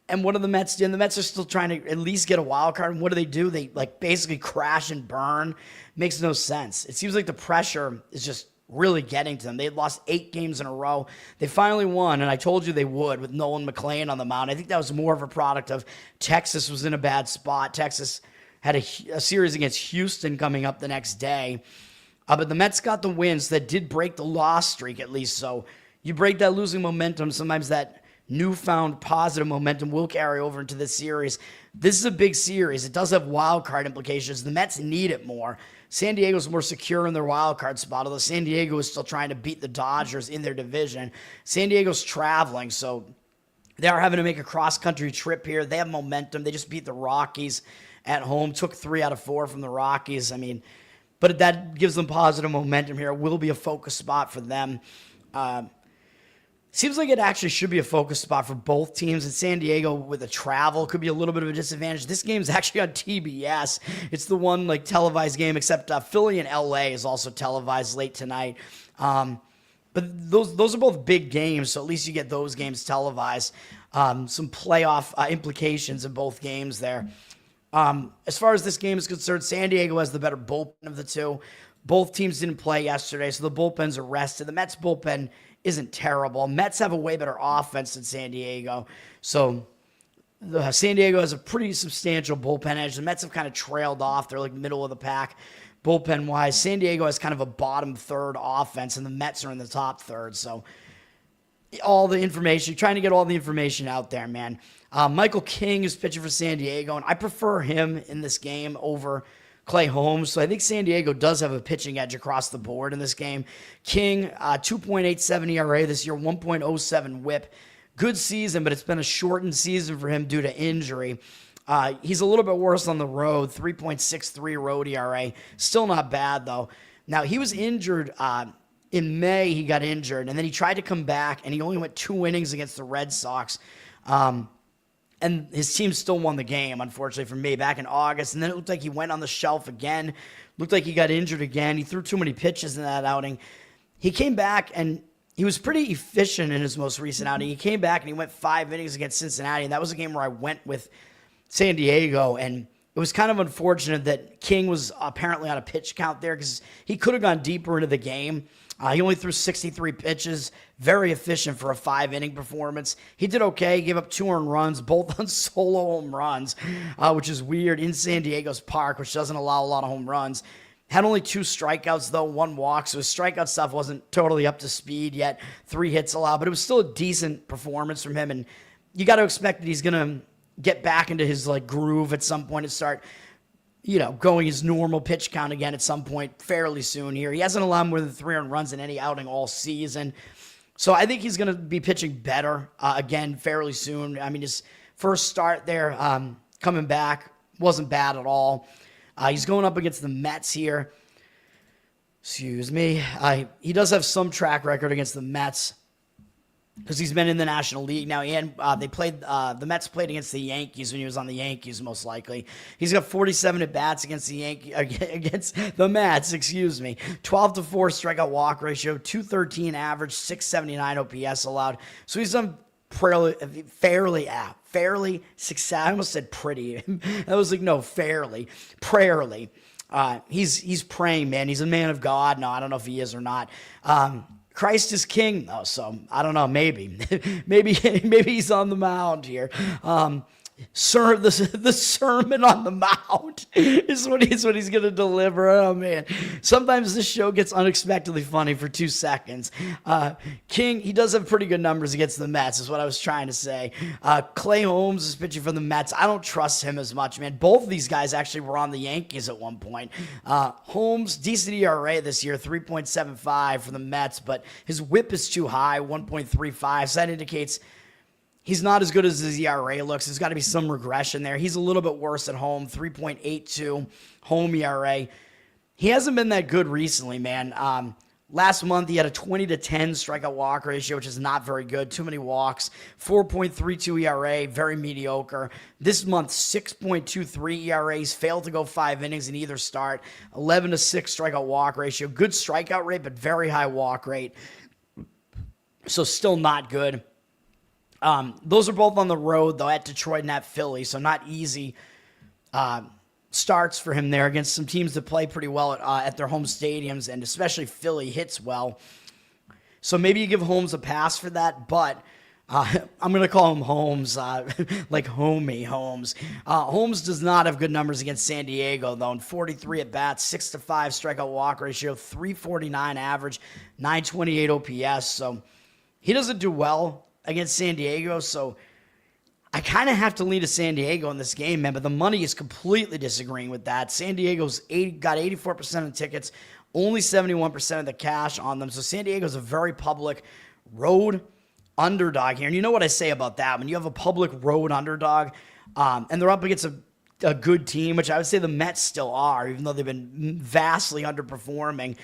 And what do the Mets do? And the Mets are still trying to at least get a wild card. And what do? They basically crash and burn. Makes no sense. It seems like the pressure is just really getting to them. They had lost 8 games in a row. They finally won, and I told you they would with Nolan McLean on the mound. I think that was more of a product of Texas was in a bad spot. Texas had a series against Houston coming up the next day. But the Mets got the wins that did break the loss streak, at least. So you break that losing momentum, sometimes that newfound positive momentum will carry over into this series. This is a big series. It does have wild card implications. The Mets need it more. San Diego's more secure in their wild card spot, although San Diego is still trying to beat the Dodgers in their division. San Diego's traveling, so they are having to make a cross-country trip here. They have momentum. They just beat the Rockies at home, took 3 out of 4 from the Rockies. I mean, but that gives them positive momentum here. It will be a focus spot for them. Seems like it actually should be a focus spot for both teams. And San Diego with the travel could be a little bit of a disadvantage. This game is actually on TBS. It's the one televised game, except Philly and LA is also televised late tonight. But those are both big games, so at least you get those games televised. Some playoff implications in both games there. As far as this game is concerned, San Diego has the better bullpen of the two. Both teams didn't play yesterday, so the bullpens are rested. The Mets bullpen isn't terrible. Mets have a way better offense than San Diego. So San Diego has a pretty substantial bullpen edge. The Mets have kind of trailed off. They're like middle of the pack bullpen-wise. San Diego has kind of a bottom third offense, and the Mets are in the top third. So all the information, trying to get all the information out there, man. Michael King is pitching for San Diego, and I prefer him in this game over Clay Holmes. So I think San Diego does have a pitching edge across the board in this game. King, 2.87 ERA this year, 1.07 whip. Good season, but it's been a shortened season for him due to injury. He's a little bit worse on the road, 3.63 road ERA. Still not bad, though. Now, he was injured in May. He got injured, and then he tried to come back, and he only went 2 innings against the Red Sox. And and his team still won the game, unfortunately for me, back in August. And then it looked like he went on the shelf again. Looked like he got injured again. He threw too many pitches in that outing. He came back, and he was pretty efficient in his most recent outing. He came back, and he went 5 innings against Cincinnati, and that was a game where I went with San Diego, and it was kind of unfortunate that King was apparently on a pitch count there because he could have gone deeper into the game. He only threw 63 pitches, very efficient for a 5-inning performance. He did okay, gave up 2 earned runs, both on solo home runs, which is weird in San Diego's park, which doesn't allow a lot of home runs. Had only 2 strikeouts, though, 1 walk, so his strikeout stuff wasn't totally up to speed yet. 3 hits allowed, but it was still a decent performance from him, and you got to expect that he's going to get back into his groove at some point and start going his normal pitch count again at some point fairly soon here. He hasn't allowed more than 3 earned runs in any outing all season. So I think he's going to be pitching better again fairly soon. I mean, his first start there coming back wasn't bad at all. He's going up against the Mets here. Excuse me. He does have some track record against the Mets, because he's been in the National League now, and the Mets played against the Yankees when he was on the Yankees, most likely. He's got 47 at-bats against the Mets, 12-4 strikeout walk ratio, 213 average, 679 OPS allowed. So he's done fairly successful. I almost said pretty. I was like, no, fairly. He's praying, man. He's a man of God. No, I don't know if he is or not. Christ is king, though, so I don't know, maybe. maybe he's on the mound here. The Sermon on the Mount is what he's going to deliver. Oh, man. Sometimes this show gets unexpectedly funny for 2 seconds. King, he does have pretty good numbers against the Mets, is what I was trying to say. Clay Holmes is pitching for the Mets. I don't trust him as much, man. Both of these guys actually were on the Yankees at one point. Holmes, decent ERA this year, 3.75 for the Mets, but his whip is too high, 1.35, so that indicates he's not as good as his ERA looks. There's got to be some regression there. He's a little bit worse at home, 3.82 home ERA. He hasn't been that good recently, man. Last month, he had a 20-10 strikeout walk ratio, which is not very good. Too many walks. 4.32 ERA, very mediocre. This month, 6.23 ERAs. Failed to go 5 innings in either start. 11-6 strikeout walk ratio. Good strikeout rate, but very high walk rate. So still not good. Those are both on the road, though, at Detroit and at Philly, so not easy starts for him there against some teams that play pretty well at their home stadiums, and especially Philly hits well. So maybe you give Holmes a pass for that, but I'm going to call him Holmes, like homie Holmes. Holmes does not have good numbers against San Diego, though, in 43 at-bats, 6-5 strikeout walk ratio, 349 average, 928 OPS, so he doesn't do well against San Diego, so I kind of have to lean to San Diego in this game, man, but the money is completely disagreeing with that. San Diego's got 84% of the tickets, only 71% of the cash on them, so San Diego's a very public road underdog here. And you know what I say about that? When you have a public road underdog, and they're up against a good team, which I would say the Mets still are, even though they've been vastly underperforming,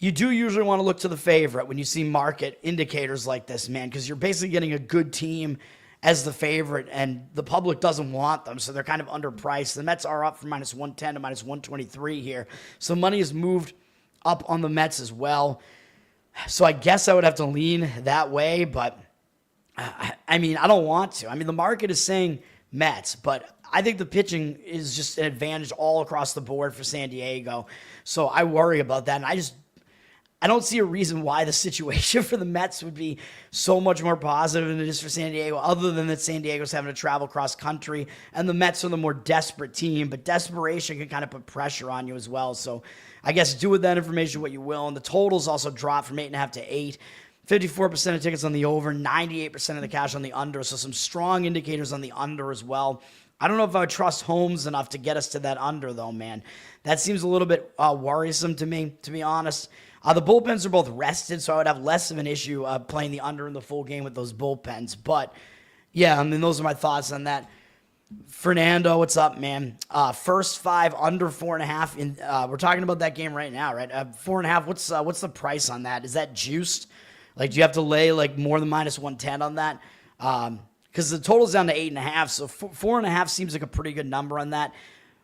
you do usually want to look to the favorite when you see market indicators like this, man, because you're basically getting a good team as the favorite, and the public doesn't want them, so they're kind of underpriced. The Mets are up from -110 to -123 here, so money has moved up on the Mets as well. So I guess I would have to lean that way, but I mean, I don't want to. I mean, the market is saying Mets, but I think the pitching is just an advantage all across the board for San Diego, so I worry about that, and I don't see a reason why the situation for the Mets would be so much more positive than it is for San Diego, other than that San Diego's having to travel cross country, and the Mets are the more desperate team, but desperation can kind of put pressure on you as well. So I guess do with that information what you will. And the totals also dropped from 8.5 to 8. 54% of tickets on the over, 98% of the cash on the under. So some strong indicators on the under as well. I don't know if I would trust Holmes enough to get us to that under, though, man. That seems a little bit worrisome to me, to be honest. The bullpens are both rested, so I would have less of an issue playing the under in the full game with those bullpens. But, yeah, I mean, those are my thoughts on that. Fernando, what's up, man? First 5 under 4.5. We're talking about that game right now, right? 4.5. What's the price on that? Is that juiced? Like, do you have to lay like more than -110 on that? because the total's down to 8.5. So 4.5 seems like a pretty good number on that.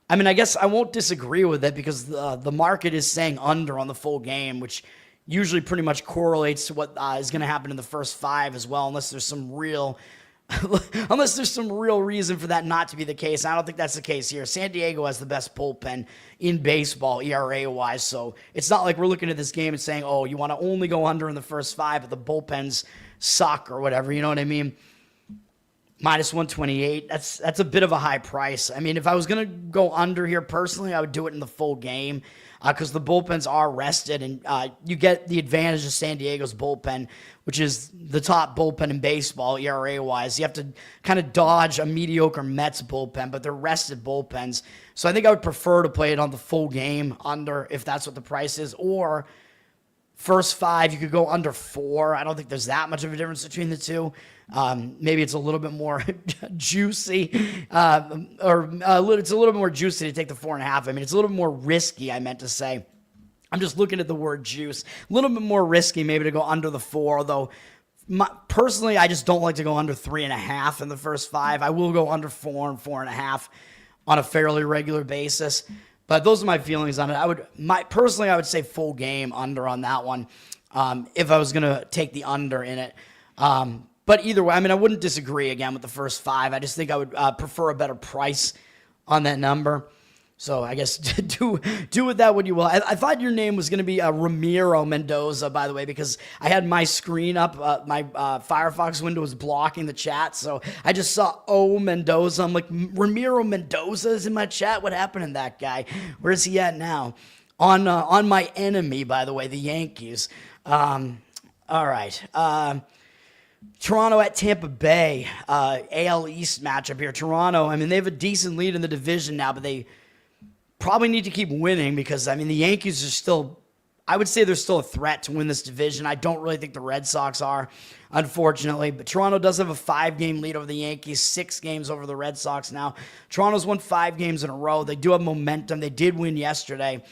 I mean, I guess I won't disagree with it because the market is saying under on the full game, which usually pretty much correlates to what is going to happen in the first 5 as well, unless there's some real reason for that not to be the case. I don't think that's the case here. San Diego has the best bullpen in baseball, ERA-wise, so it's not like we're looking at this game and saying, oh, you want to only go under in the first 5, but the bullpens suck or whatever, you know what I mean? Minus 128, that's a bit of a high price. I mean, if I was going to go under here personally, I would do it in the full game because the bullpens are rested, and you get the advantage of San Diego's bullpen, which is the top bullpen in baseball, ERA-wise. You have to kind of dodge a mediocre Mets bullpen, but they're rested bullpens. So I think I would prefer to play it on the full game under if that's what the price is, or first 5, you could go under 4. I don't think there's that much of a difference between the two. Maybe it's a little bit more juicy, it's a little bit more juicy to take the 4.5. I mean, it's a little bit more risky, I meant to say. I'm just looking at the word juice. A little bit more risky maybe to go under the 4, although personally, I just don't like to go under 3.5 in the first 5. I will go under 4 and 4.5 on a fairly regular basis. But those are my feelings on it. I would say full game under on that one if I was going to take the under in it. But either way, I mean, I wouldn't disagree again with the first 5. I just think I would prefer a better price on that number. So I guess do with that what you will. I thought your name was going to be Ramiro Mendoza, by the way, because I had my screen up. My Firefox window was blocking the chat, so I just saw Mendoza. I'm like, Ramiro Mendoza is in my chat? What happened to that guy? Where's he at now? On my enemy, by the way, the Yankees. All right. Toronto at Tampa Bay, AL East matchup here. Toronto, I mean, they have a decent lead in the division now, but they probably need to keep winning because, I mean, the Yankees are still, I would say they're still a threat to win this division. I don't really think the Red Sox are, unfortunately, but Toronto does have a 5-game lead over the Yankees, 6 games over the Red Sox now. Toronto's won 5 games in a row. They do have momentum. They did win yesterday.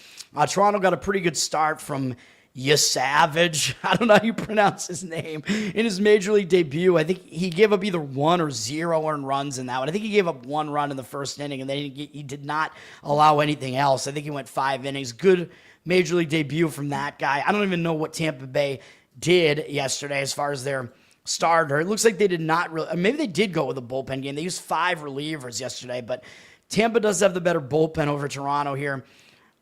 Toronto got a pretty good start from Savage. I don't know how you pronounce his name. In his major league debut, I think he gave up either 1 or 0 earned runs in that one. I think he gave up 1 run in the first inning, and then he did not allow anything else. I think he went 5 innings. Good major league debut from that guy. I don't even know what Tampa Bay did yesterday as far as their starter. It looks like they did not really, maybe they did go with a bullpen game. They used 5 relievers yesterday, but Tampa does have the better bullpen over Toronto here.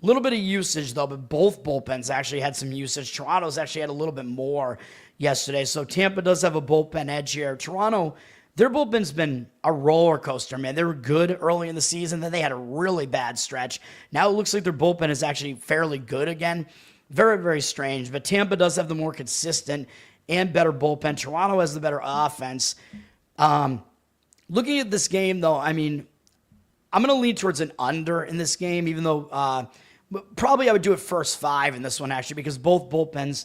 A little bit of usage, though, but both bullpens actually had some usage. Toronto's actually had a little bit more yesterday, so Tampa does have a bullpen edge here. Toronto, their bullpen's been a roller coaster, man. They were good early in the season, then they had a really bad stretch. Now it looks like their bullpen is actually fairly good again. Very, very strange, but Tampa does have the more consistent and better bullpen. Toronto has the better offense. Looking at this game, though, I mean, I'm going to lean towards an under in this game, even though probably I would do it first 5 in this one, actually, because both bullpens,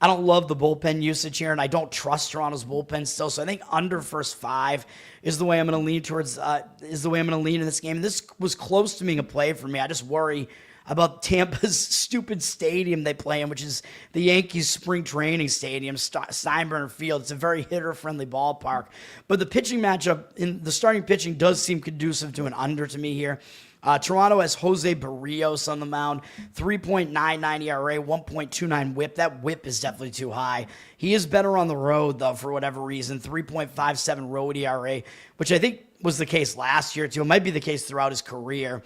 I don't love the bullpen usage here, and I don't trust Toronto's bullpen still. So I think under first 5 is the way I'm going to lean towards, is the way I'm going to lean in this game. And this was close to being a play for me. I just worry about Tampa's stupid stadium they play in, which is the Yankees spring training stadium, Steinbrenner Field. It's a very hitter-friendly ballpark. But the pitching matchup, in the starting pitching does seem conducive to an under to me here. Toronto has Jose Barrios on the mound, 3.99 ERA, 1.29 whip. That whip is definitely too high. He is better on the road, though, for whatever reason, 3.57 road ERA, which I think was the case last year, too. It might be the case throughout his career.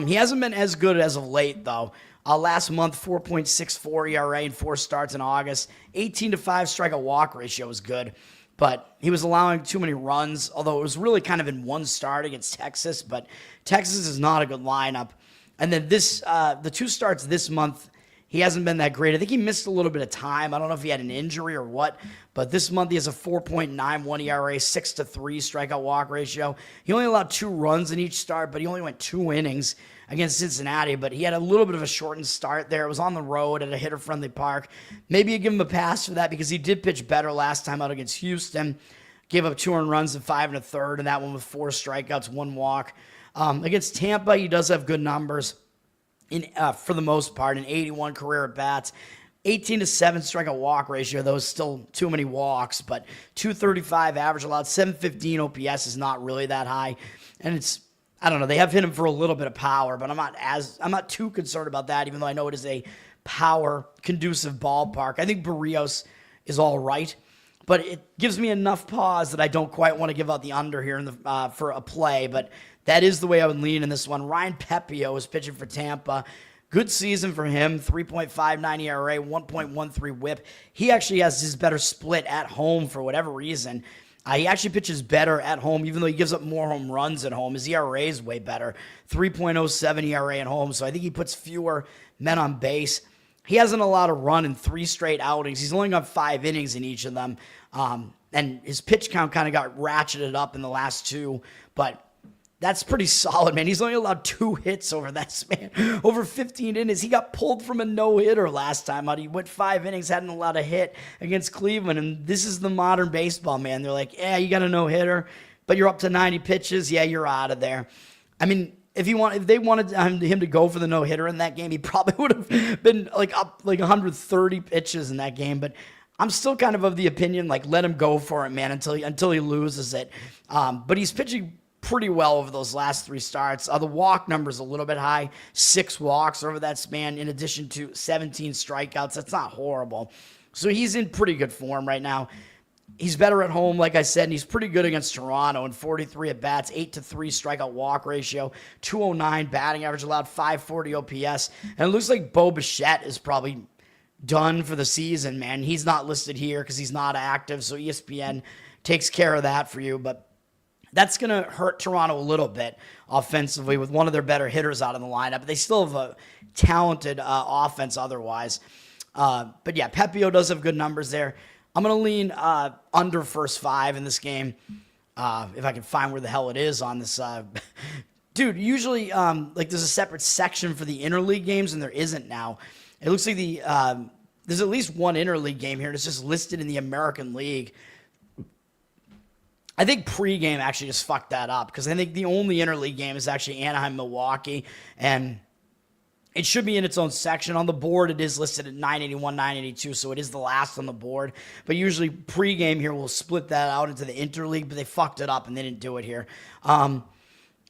He hasn't been as good as of late, though. Last month, 4.64 ERA in 4 starts in August. 18-5 strikeout walk ratio was good, but he was allowing too many runs, although it was really kind of in 1 start against Texas, but Texas is not a good lineup. And then the 2 starts this month, he hasn't been that great. I think he missed a little bit of time. I don't know if he had an injury or what, but this month he has a 4.91 ERA, 6-3 strikeout walk ratio. He only allowed 2 runs in each start, but he only went 2 innings against Cincinnati, but he had a little bit of a shortened start there. It was on the road at a hitter-friendly park. Maybe you give him a pass for that because he did pitch better last time out against Houston. Gave up 2 earned runs in 5 1/3, and that one with 4 strikeouts, 1 walk. Against Tampa, he does have good numbers. For the most part, an 81 career at bats. 18 to 7 strikeout walk ratio, though, is still too many walks, but 235 average allowed, 715 OPS is not really that high. And it's, I don't know, they have hit him for a little bit of power, but I'm not too concerned about that, even though I know it is a power conducive ballpark. I think Barrios is all right, but it gives me enough pause that I don't quite want to give out the under here for a play, but that is the way I would lean in this one. Ryan Pepiot is pitching for Tampa. Good season for him, 3.59 ERA, 1.13 whip. He actually has his better split at home for whatever reason. He actually pitches better at home, even though he gives up more home runs at home. His ERA is way better, 3.07 ERA at home, so I think he puts fewer men on base. He hasn't allowed a run in 3 straight outings. He's only got 5 innings in each of them, and his pitch count kind of got ratcheted up in the last 2, but that's pretty solid, man. He's only allowed 2 hits over that span, over 15 innings. He got pulled from a no-hitter last time out. He went 5 innings, hadn't allowed a hit against Cleveland, and this is the modern baseball, man. They're like, yeah, you got a no-hitter, but you're up to 90 pitches. Yeah, you're out of there. I mean, if they wanted him to go for the no-hitter in that game, he probably would have been up 130 pitches in that game, but I'm still kind of the opinion, let him go for it, man, until he loses it. But he's pitching pretty well over those last 3 starts. The walk number's a little bit high, 6 walks over that span in addition to 17 strikeouts. That's not horrible. So he's in pretty good form right now. He's better at home, like I said, and he's pretty good against Toronto in 43 at-bats, 8-3 strikeout walk ratio, 209 batting average allowed, 540 OPS. And it looks like Bo Bichette is probably done for the season, man. He's not listed here because he's not active, so ESPN takes care of that for you, but that's going to hurt Toronto a little bit offensively with one of their better hitters out of the lineup. But they still have a talented offense otherwise. But yeah, Pepiot does have good numbers there. I'm going to lean under first 5 in this game if I can find where the hell it is on this. Dude, usually there's a separate section for the interleague games, and there isn't now. It looks like there's at least one interleague game here, and it's just listed in the American League. I think pregame actually just fucked that up because I think the only interleague game is actually Anaheim-Milwaukee, and it should be in its own section. On the board, it is listed at 981, 982, so it is the last on the board. But usually pregame here will split that out into the interleague, but they fucked it up and they didn't do it here.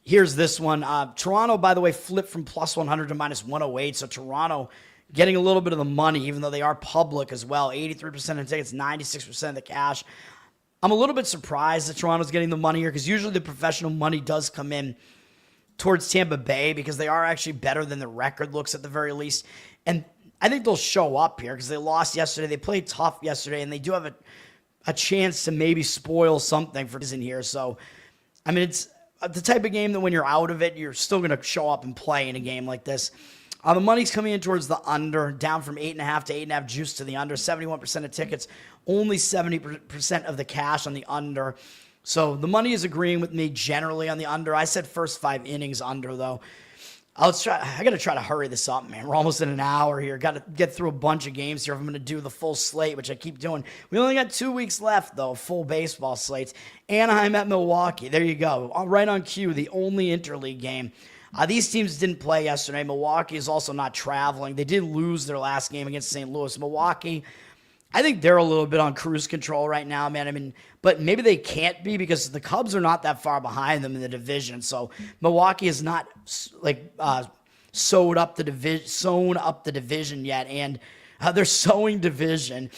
Here's this one. Toronto, by the way, flipped from plus 100 to minus 108, so Toronto getting a little bit of the money, even though they are public as well. 83% of the tickets, 96% of the cash. I'm a little bit surprised that Toronto's getting the money here because usually the professional money does come in towards Tampa Bay because they are actually better than the record looks at the very least. And I think they'll show up here because they lost yesterday. They played tough yesterday, and they do have a chance to maybe spoil something for season here. So, I mean, it's the type of game that when you're out of it, you're still going to show up and play in a game like this. The money's coming in towards the under, down from 8.5 to 8.5 juice to the under. 71% of tickets, only 70% of the cash on the under. So the money is agreeing with me generally on the under. I said first 5 innings under, though. I got to try to hurry this up, man. We're almost in an hour here. Got to get through a bunch of games here if I'm going to do the full slate, which I keep doing. We only got 2 weeks left, though, full baseball slates. Anaheim at Milwaukee. There you go. Right on cue, the only interleague game. These teams didn't play yesterday. Milwaukee is also not traveling. They did lose their last game against St. Louis. Milwaukee, I think they're a little bit on cruise control right now, man. I mean, but maybe they can't be because the Cubs are not that far behind them in the division. So Milwaukee is not sewn up the division yet, and they're sowing division.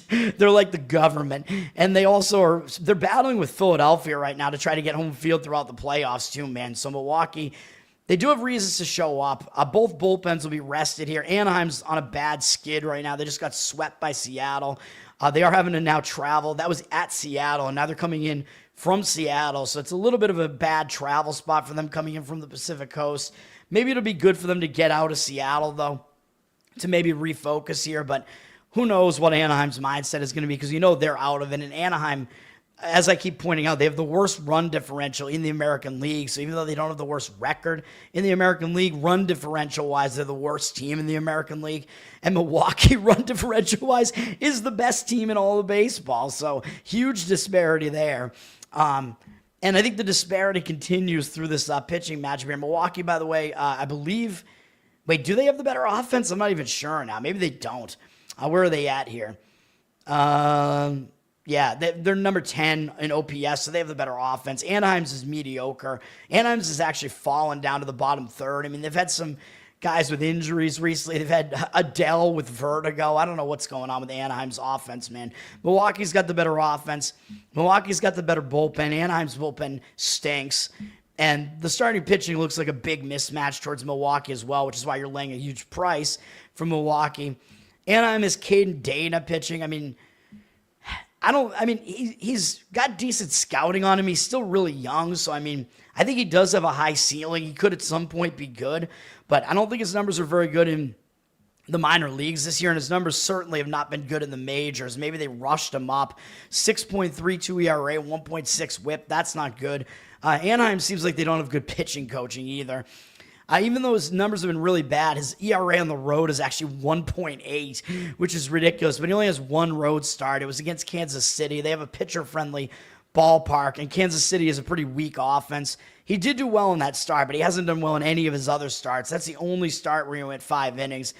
They're like the government, and they're battling with Philadelphia right now to try to get home field throughout the playoffs too, man. So Milwaukee, they do have reasons to show up. Both bullpens will be rested here. Anaheim's on a bad skid right now. They just got swept by Seattle. They are having to now travel. That was at Seattle, and now they're coming in from Seattle. So it's a little bit of a bad travel spot for them coming in from the Pacific Coast. Maybe it'll be good for them to get out of Seattle, though, to maybe refocus here. But who knows what Anaheim's mindset is going to be because they're out of it. And Anaheim, as I keep pointing out, they have the worst run differential in the American League. So even though they don't have the worst record in the American League, run differential-wise, they're the worst team in the American League. And Milwaukee, run differential-wise, is the best team in all of baseball. So huge disparity there. And I think the disparity continues through this pitching matchup here. Milwaukee, by the way, I believe Wait, do they have the better offense? I'm not even sure now. Maybe they don't. Where are they at here? Yeah, they're number 10 in OPS, so they have the better offense. Anaheim's is mediocre. Anaheim's has actually fallen down to the bottom third. I mean, they've had some guys with injuries recently. They've had Adele with vertigo. I don't know what's going on with Anaheim's offense, man. Milwaukee's got the better offense. Milwaukee's got the better bullpen. Anaheim's bullpen stinks. And the starting pitching looks like a big mismatch towards Milwaukee as well, which is why you're laying a huge price for Milwaukee. Anaheim is Caden Dana pitching. I mean, he's got decent scouting on him. He's still really young, so I mean, I think he does have a high ceiling. He could at some point be good, but I don't think his numbers are very good in the minor leagues this year, and his numbers certainly have not been good in the majors. Maybe they rushed him up. 6.32 ERA, 1.6 whip. That's not good. Anaheim seems like they don't have good pitching coaching either. Even though his numbers have been really bad, his ERA on the road is actually 1.8, which is ridiculous. But he only has one road start. It was against Kansas City. They have a pitcher-friendly ballpark, and Kansas City is a pretty weak offense. He did do well in that start, but he hasn't done well in any of his other starts. That's the only start where he went 5 innings.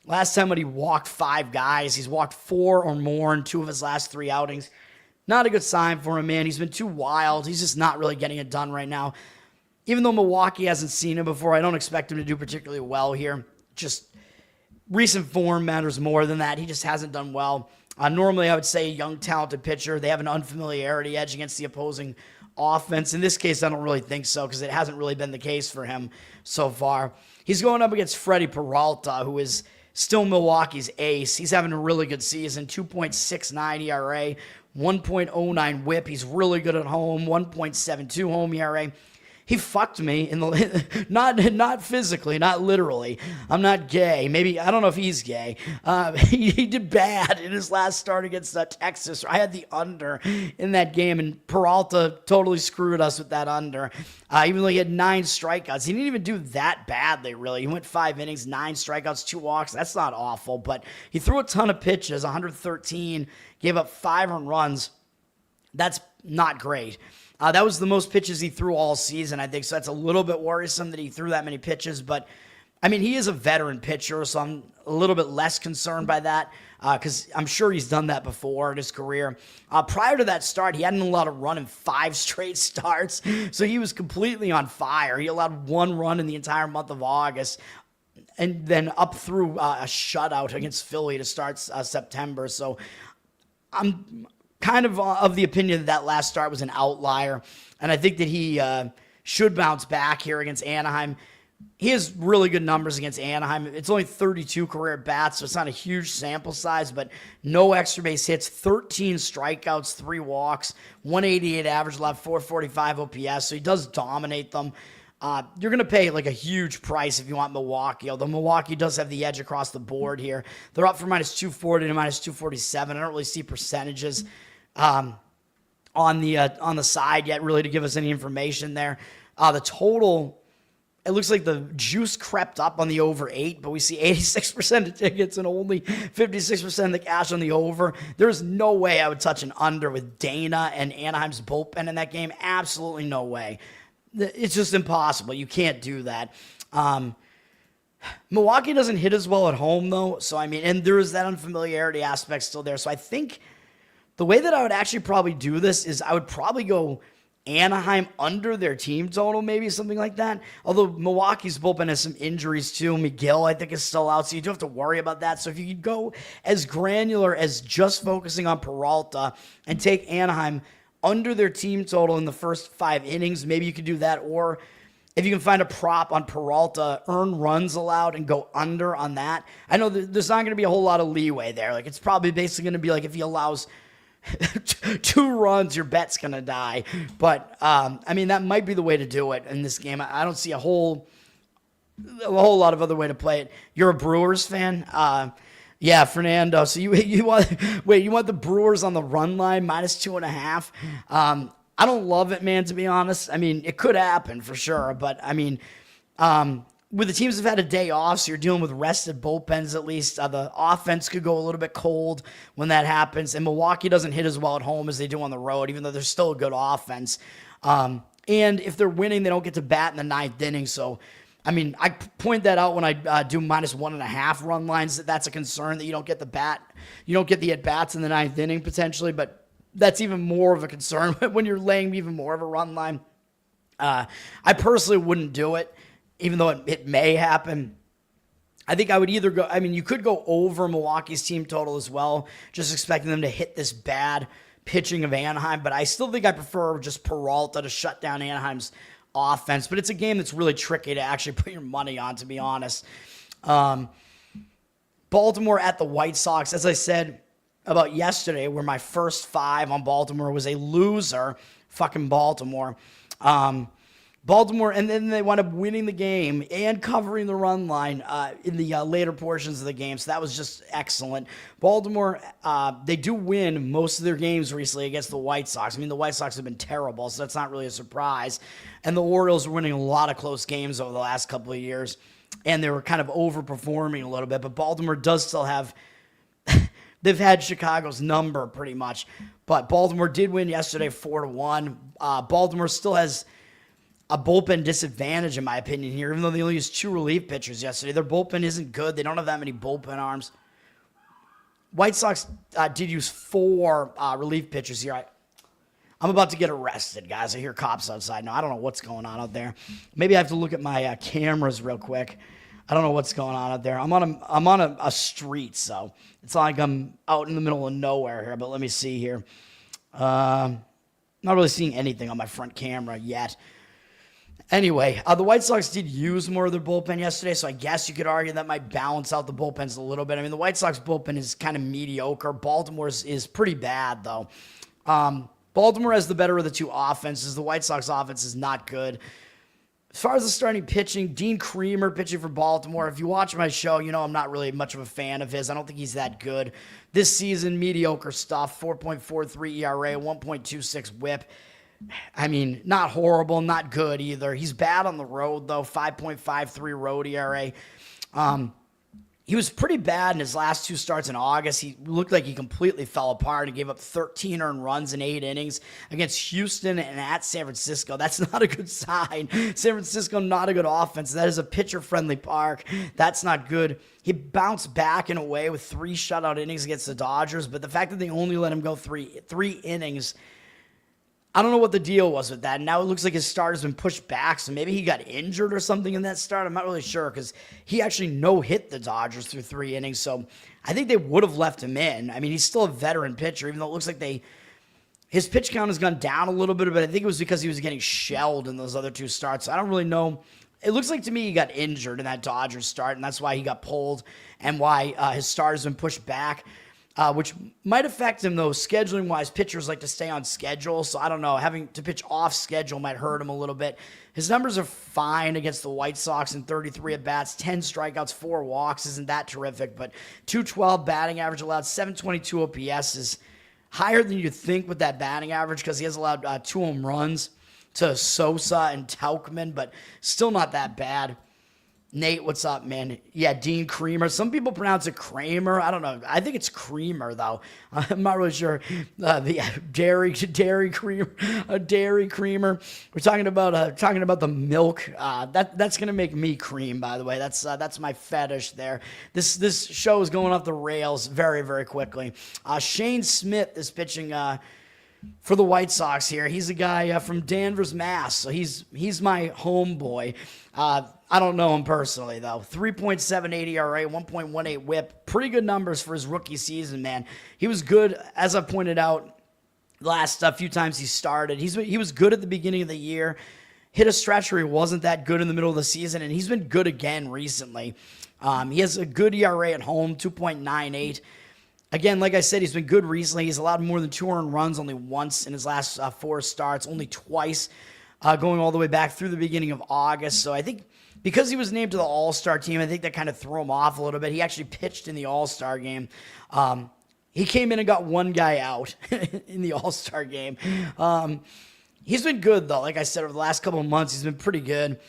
Last time when he walked 5 guys, he's walked 4 or more in 2 of his last 3 outings. Not a good sign for him, man. He's been too wild. He's just not really getting it done right now. Even though Milwaukee hasn't seen him before, I don't expect him to do particularly well here. Just recent form matters more than that. He just hasn't done well. Normally, I would say a young, talented pitcher. They have an unfamiliarity edge against the opposing offense. In this case, I don't really think so because it hasn't really been the case for him so far. He's going up against Freddie Peralta, who is still Milwaukee's ace. He's having a really good season, 2.69 ERA, 1.09 whip. He's really good at home, 1.72 home ERA. He fucked me in the not physically, not literally. I'm not gay. Maybe I don't know if he's gay. He did bad in his last start against Texas. I had the under in that game, and Peralta totally screwed us with that under. Even though he had 9 strikeouts, he didn't even do that badly. Really, he went 5 innings, 9 strikeouts, 2 walks. That's not awful, but he threw a ton of pitches, 113, gave up 5 earned runs. That's not great. That was the most pitches he threw all season, I think, so that's a little bit worrisome that he threw that many pitches, but, I mean, he is a veteran pitcher, so I'm a little bit less concerned by that because I'm sure he's done that before in his career. Prior to that start, he hadn't allowed a run in 5 straight starts, so he was completely on fire. He allowed 1 run in the entire month of August, and then up through a shutout against Philly to start September, so I'm kind of the opinion that last start was an outlier, and I think that he should bounce back here against Anaheim. He has really good numbers against Anaheim. It's only 32 career bats, so it's not a huge sample size, but no extra base hits, 13 strikeouts, 3 walks, 188 average left, 445 OPS, so he does dominate them. You're going to pay like a huge price if you want Milwaukee, although Milwaukee does have the edge across the board here. They're up from minus 240 to minus 247. I don't really see percentages on the side yet, really, to give us any information there. The total, it looks like the juice crept up on the over 8, but we see 86% of tickets and only 56% of the cash on the over. There's no way I would touch an under with Dana and Anaheim's bullpen in that game. Absolutely no way. It's just impossible. You can't do that. Milwaukee doesn't hit as well at home, though. So, I mean, and there is that unfamiliarity aspect still there. So I think the way that I would actually probably do this is I would probably go Anaheim under their team total, maybe something like that. Although Milwaukee's bullpen has some injuries too. McGill, I think, is still out, so you do have to worry about that. So if you could go as granular as just focusing on Peralta and take Anaheim under their team total in the first 5 innings, maybe you could do that. Or if you can find a prop on Peralta, earn runs allowed, and go under on that. I know there's not going to be a whole lot of leeway there. Like, it's probably basically going to be like if he allows 2 runs, your bet's going to die. But, I mean, that might be the way to do it in this game. I don't see a whole lot of other way to play it. You're a Brewers fan? Yeah, Fernando. So you want the Brewers on the run line, minus 2.5? I don't love it, man, to be honest. I mean, it could happen for sure. But, I mean, with the teams that have had a day off, so you're dealing with rested bullpens at least. The offense could go a little bit cold when that happens. And Milwaukee doesn't hit as well at home as they do on the road, even though they're still a good offense. And if they're winning, they don't get to bat in the 9th inning. So I mean, I point that out when I do -1.5 run lines. That's a concern that you don't get the at-bats in the ninth inning potentially, but that's even more of a concern when you're laying even more of a run line. I personally wouldn't do it, even though it may happen. I think I would either go, I mean, you could go over Milwaukee's team total as well, just expecting them to hit this bad pitching of Anaheim, but I still think I prefer just Peralta to shut down Anaheim's offense, but it's a game that's really tricky to actually put your money on, to be honest. Baltimore at the White Sox, as I said about yesterday, where my first 5 on Baltimore was a loser, fucking Baltimore. Baltimore, and then they wound up winning the game and covering the run line in the later portions of the game, so that was just excellent. Baltimore, they do win most of their games recently against the White Sox. I mean, the White Sox have been terrible, so that's not really a surprise. And the Orioles were winning a lot of close games over the last couple of years, and they were kind of overperforming a little bit, but Baltimore does still have... They've had Chicago's number pretty much, but Baltimore did win yesterday 4-1. Baltimore still has a bullpen disadvantage, in my opinion, here, even though they only used 2 relief pitchers yesterday. Their bullpen isn't good. They don't have that many bullpen arms. White Sox did use 4 relief pitchers here. I'm about to get arrested, guys. I hear cops outside now. I don't know what's going on out there. Maybe I have to look at my cameras real quick. I don't know what's going on out there. I'm on a street, so it's not like I'm out in the middle of nowhere here, but let me see here. Not really seeing anything on my front camera yet. Anyway, the White Sox did use more of their bullpen yesterday, so I guess you could argue that might balance out the bullpens a little bit. I mean, the White Sox bullpen is kind of mediocre. Baltimore's is pretty bad, though. Baltimore has the better of the 2 offenses. The White Sox offense is not good. As far as the starting pitching, Dean Creamer pitching for Baltimore. If you watch my show, you know I'm not really much of a fan of his. I don't think he's that good. This season, mediocre stuff. 4.43 ERA, 1.26 whip. I mean, not horrible, not good either. He's bad on the road, though. 5.53 road ERA. He was pretty bad in his last 2 starts in August. He looked like he completely fell apart and gave up 13 earned runs in 8 innings against Houston and at San Francisco. That's not a good sign. San Francisco, not a good offense. That is a pitcher-friendly park. That's not good. He bounced back in a way with 3 shutout innings against the Dodgers, but the fact that they only let him go three innings, I don't know what the deal was with that. Now it looks like his start has been pushed back, so maybe he got injured or something in that start. I'm not really sure because he actually no-hit the Dodgers through 3 innings, so I think they would have left him in. I mean, he's still a veteran pitcher, even though it looks like his pitch count has gone down a little bit, but I think it was because he was getting shelled in those other 2 starts. I don't really know. It looks like to me he got injured in that Dodgers start, and that's why he got pulled and why his start has been pushed back. Which might affect him, though, scheduling-wise. Pitchers like to stay on schedule, so I don't know. Having to pitch off schedule might hurt him a little bit. His numbers are fine against the White Sox in 33 at-bats, 10 strikeouts, 4 walks. Isn't that terrific? But 212 batting average allowed, 722 OPS is higher than you'd think with that batting average because he has allowed 2 home runs to Sosa and Tauchman, but still not that bad. Nate, what's up, man? Yeah, Dean Creamer. Some people pronounce it Kramer. I don't know. I think it's Creamer, though. I'm not really sure. The dairy creamer. We're talking about the milk. That's gonna make me cream. By the way, that's my fetish there. This show is going off the rails very, very quickly. Shane Smith is pitching for the White Sox here. He's a guy from Danvers, Mass. So he's my homeboy. I don't know him personally, though. 3.78 ERA, 1.18 whip. Pretty good numbers for his rookie season, man. He was good, as I pointed out, last few times he started. He was good at the beginning of the year. Hit a stretch where he wasn't that good in the middle of the season, and he's been good again recently. He has a good ERA at home, 2.98. Again, like I said, he's been good recently. He's allowed more than 2 earned runs only once in his last 4 starts, only twice going all the way back through the beginning of August. So I think because he was named to the All-Star team, I think that kind of threw him off a little bit. He actually pitched in the All-Star game. He came in and got 1 guy out in the All-Star game. He's been good, though. Like I said, over the last couple of months, he's been pretty good.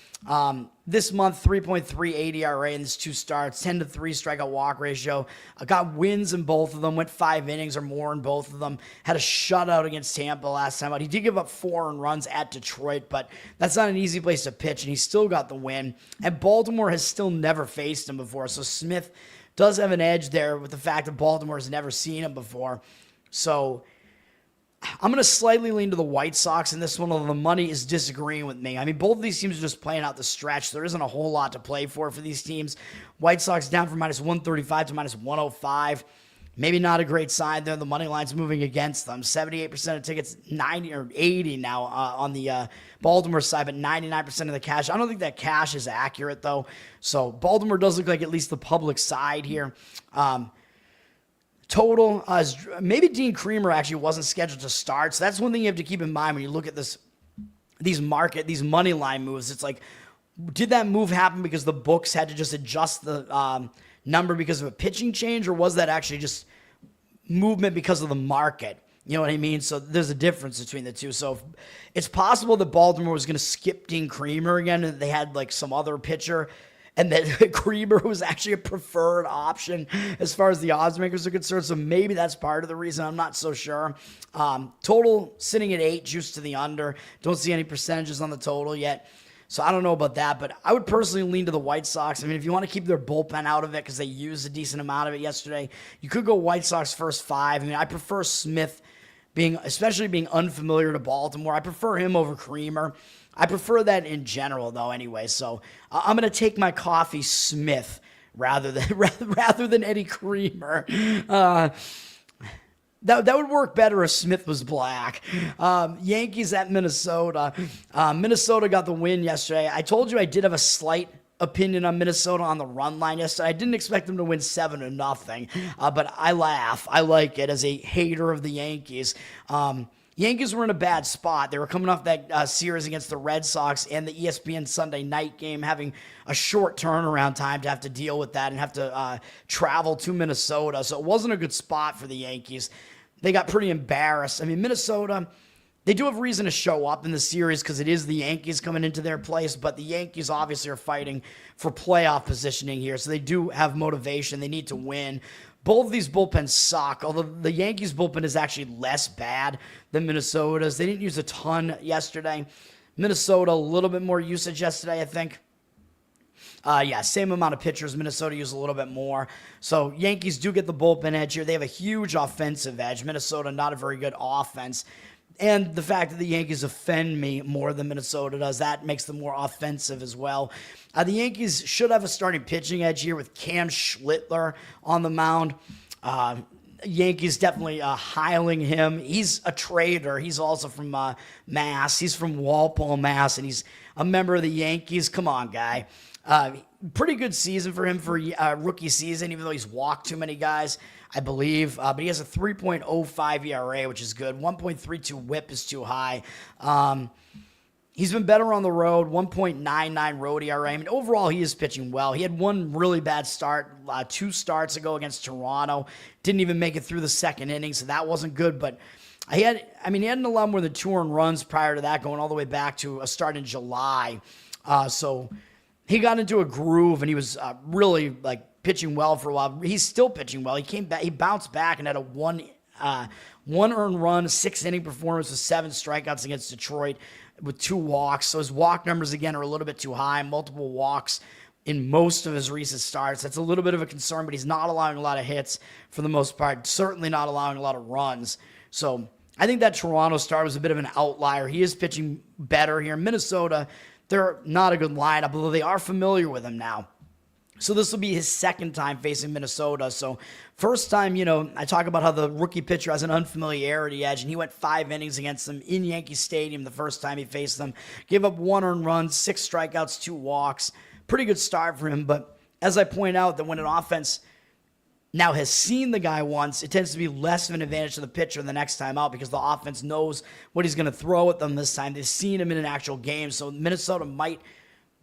This month, 3.38 ERA in his 2 starts, 10-3 strikeout walk ratio. Got wins in both of them, went 5 innings or more in both of them. Had a shutout against Tampa last time out. He did give up 4 earned runs at Detroit, but that's not an easy place to pitch, and he still got the win. And Baltimore has still never faced him before, so Smith does have an edge there with the fact that Baltimore has never seen him before. So I'm going to slightly lean to the White Sox in this one, although the money is disagreeing with me. I mean, both of these teams are just playing out the stretch. There isn't a whole lot to play for these teams. White Sox down from -135 to -105. Maybe not a great sign there. The money line's moving against them. 78% of tickets, 90 or 80 now on the Baltimore side, but 99% of the cash. I don't think that cash is accurate, though. So Baltimore does look like at least the public side here. Total, maybe Dean Creamer actually wasn't scheduled to start. So that's one thing you have to keep in mind when you look at these money line moves. It's like, did that move happen because the books had to just adjust the number because of a pitching change, or was that actually just movement because of the market? You know what I mean? So there's a difference between the two. So it's possible that Baltimore was going to skip Dean Creamer again, and they had like some other pitcher, and that Creamer was actually a preferred option as far as the odds makers are concerned. So maybe that's part of the reason. I'm not so sure. Total sitting at 8, juice to the under. Don't see any percentages on the total yet. So I don't know about that, but I would personally lean to the White Sox. I mean, if you want to keep their bullpen out of it because they used a decent amount of it yesterday, you could go White Sox first 5. I mean, I prefer Smith especially being unfamiliar to Baltimore. I prefer him over Creamer. I prefer that in general, though, anyway. So I'm going to take my coffee Smith rather than Eddie Creamer. That would work better if Smith was black. Yankees at Minnesota. Minnesota got the win yesterday. I told you I did have a slight opinion on Minnesota on the run line yesterday. I didn't expect them to win 7-0, but I laugh. I like it as a hater of the Yankees. Yankees were in a bad spot. They were coming off that series against the Red Sox and the ESPN Sunday night game, having a short turnaround time to have to deal with that and have to travel to Minnesota. So it wasn't a good spot for the Yankees. They got pretty embarrassed. I mean, Minnesota, they do have reason to show up in the series because it is the Yankees coming into their place, but the Yankees obviously are fighting for playoff positioning here, so they do have motivation. They need to win. Both of these bullpens suck, although the Yankees bullpen is actually less bad than Minnesota's. They didn't use a ton yesterday. Minnesota, a little bit more usage yesterday, I think. Same amount of pitchers. Minnesota used a little bit more. So Yankees do get the bullpen edge here. They have a huge offensive edge. Minnesota, not a very good offense. And the fact that the Yankees offend me more than Minnesota does, that makes them more offensive as well. The Yankees should have a starting pitching edge here with Cam Schlittler on the mound. Yankees definitely hiling him. He's a trader. He's also from Mass. He's from Walpole, Mass, and he's a member of the Yankees. Come on, guy. Pretty good season for him for rookie season, even though he's walked too many guys, I believe. But he has a 3.05 ERA, which is good. 1.32 whip is too high. He's been better on the road, 1.99 road ERA. I mean, overall, he is pitching well. He had one really bad start 2 starts ago against Toronto. Didn't even make it through the second inning, so that wasn't good. But he hadn't allowed more than 2 earned runs prior to that, going all the way back to a start in July. So he got into a groove, and he was really pitching well for a while. He's still pitching well. He came back. He bounced back and had a one earned run, 6-inning performance with 7 strikeouts against Detroit with 2 walks. So his walk numbers, again, are a little bit too high. Multiple walks in most of his recent starts. That's a little bit of a concern, but he's not allowing a lot of hits for the most part. Certainly not allowing a lot of runs. So I think that Toronto start was a bit of an outlier. He is pitching better here. Minnesota, they're not a good lineup, although they are familiar with him now. So this will be his second time facing Minnesota. So first time, I talk about how the rookie pitcher has an unfamiliarity edge, and he went 5 innings against them in Yankee Stadium the first time he faced them. Gave up 1 earned run, 6 strikeouts, 2 walks. Pretty good start for him, but as I point out, that when an offense now has seen the guy once, it tends to be less of an advantage to the pitcher the next time out because the offense knows what he's going to throw at them this time. They've seen him in an actual game, so Minnesota might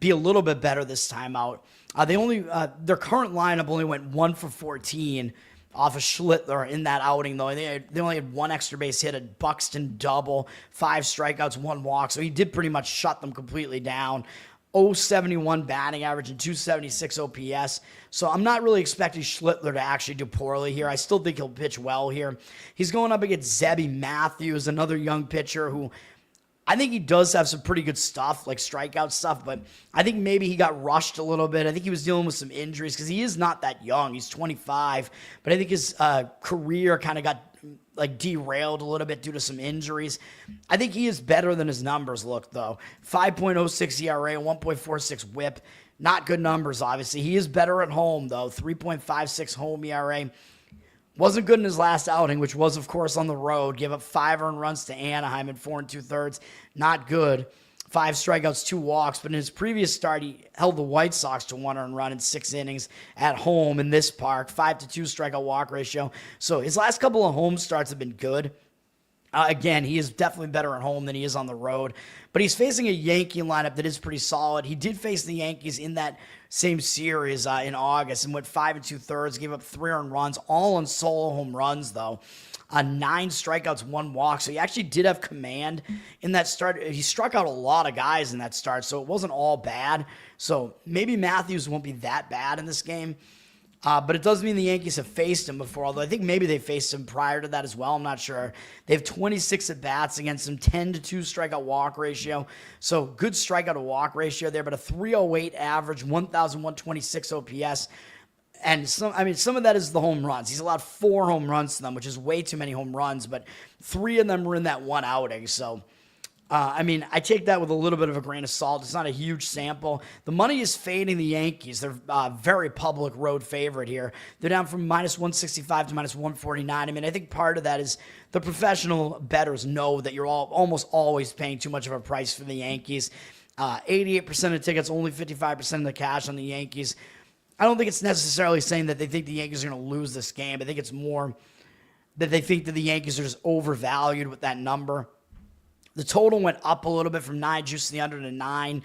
be a little bit better this time out. Their current lineup only went 1 for 14 off of Schlittler in that outing, though. They only had one extra base hit, a Buxton double, 5 strikeouts, 1 walk. So he did pretty much shut them completely down. 071 batting average and 276 OPS. So I'm not really expecting Schlittler to actually do poorly here. I still think he'll pitch well here. He's going up against Zebby Matthews, another young pitcher who I think he does have some pretty good stuff, like strikeout stuff, but I think maybe he got rushed a little bit. I think he was dealing with some injuries because he is not that young. He's 25, but I think his career kind of got like derailed a little bit due to some injuries. I think he is better than his numbers look, though. 5.06 ERA, 1.46 whip. Not good numbers, obviously. He is better at home, though. 3.56 home ERA. Wasn't good in his last outing, which was, of course, on the road. Gave up 5 earned runs to Anaheim in 4 2/3. Not good. 5 strikeouts, 2 walks. But in his previous start, he held the White Sox to 1 earned run in 6 innings at home in this park. 5-2 strikeout walk ratio. So his last couple of home starts have been good. Again, he is definitely better at home than he is on the road. But he's facing a Yankee lineup that is pretty solid. He did face the Yankees in that same series in August and went 5 2/3, gave up 3 earned runs, all on solo home runs, though. 9 strikeouts, 1 walk. So he actually did have command in that start. He struck out a lot of guys in that start, so it wasn't all bad. So maybe Matthews won't be that bad in this game. But it does mean the Yankees have faced him before, although I think maybe they faced him prior to that as well. I'm not sure. They have 26 at-bats against him, 10-2 strikeout walk ratio. So good strikeout to walk ratio there, but a 308 average, 1,126 OPS. And some of that is the home runs. He's allowed 4 home runs to them, which is way too many home runs, but 3 of them were in that one outing. So I take that with a little bit of a grain of salt. It's not a huge sample. The money is fading the Yankees. They're very public road favorite here. They're down from -165 to -149. I think part of that is the professional bettors know that you're almost always paying too much of a price for the Yankees. 88% of tickets, only 55% of the cash on the Yankees. I don't think it's necessarily saying that they think the Yankees are going to lose this game. I think it's more that they think that the Yankees are just overvalued with that number. The total went up a little bit from 9 juice to the under to 9.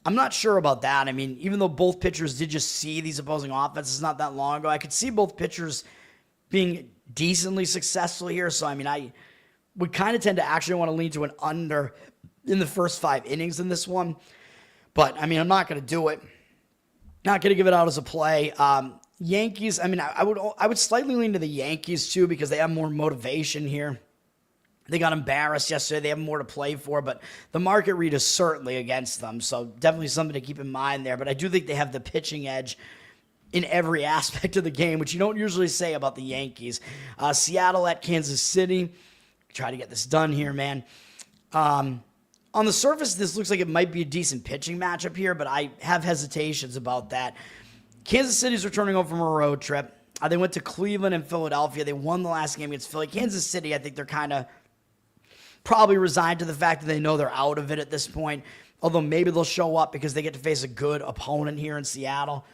I'm not sure about that. Even though both pitchers did just see these opposing offenses not that long ago, I could see both pitchers being decently successful here. So, I would kind of tend to actually want to lean to an under in the first 5 innings in this one. But, I'm not going to do it. Not going to give it out as a play. Yankees, I would slightly lean to the Yankees, too, because they have more motivation here. They got embarrassed yesterday. They have more to play for, but the market read is certainly against them. So definitely something to keep in mind there. But I do think they have the pitching edge in every aspect of the game, which you don't usually say about the Yankees. Seattle at Kansas City. Try to get this done here, man. On the surface, this looks like it might be a decent pitching matchup here, but I have hesitations about that. Kansas City's returning home from a road trip. They went to Cleveland and Philadelphia. They won the last game against Philly. Kansas City, I think they're kind of probably resigned to the fact that they know they're out of it at this point, although maybe they'll show up because they get to face a good opponent here in Seattle.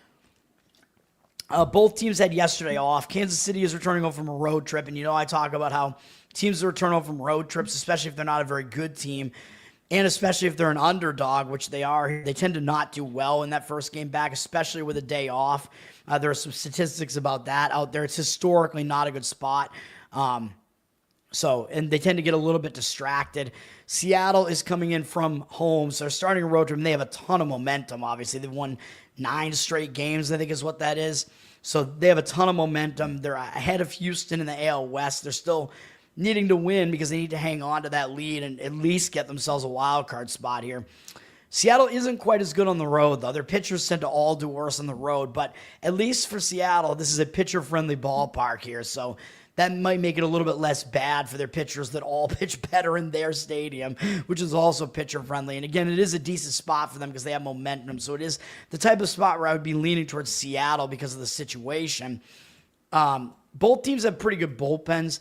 Both teams had yesterday off. Kansas City is returning home from a road trip, and I talk about how teams that return home from road trips, especially if they're not a very good team, and especially if they're an underdog, which they are, they tend to not do well in that first game back, especially with a day off. There are some statistics about that out there. It's historically not a good spot. And they tend to get a little bit distracted. Seattle is coming in from home, so they're starting a road trip, and they have a ton of momentum, obviously. They've won 9 straight games, I think is what that is. So they have a ton of momentum. They're ahead of Houston in the AL West. They're still needing to win because they need to hang on to that lead and at least get themselves a wild card spot here. Seattle isn't quite as good on the road, though. Their pitchers tend to all do worse on the road, but at least for Seattle, this is a pitcher-friendly ballpark here, so that might make it a little bit less bad for their pitchers that all pitch better in their stadium, which is also pitcher-friendly. And again, it is a decent spot for them because they have momentum. So it is the type of spot where I would be leaning towards Seattle because of the situation. Both teams have pretty good bullpens.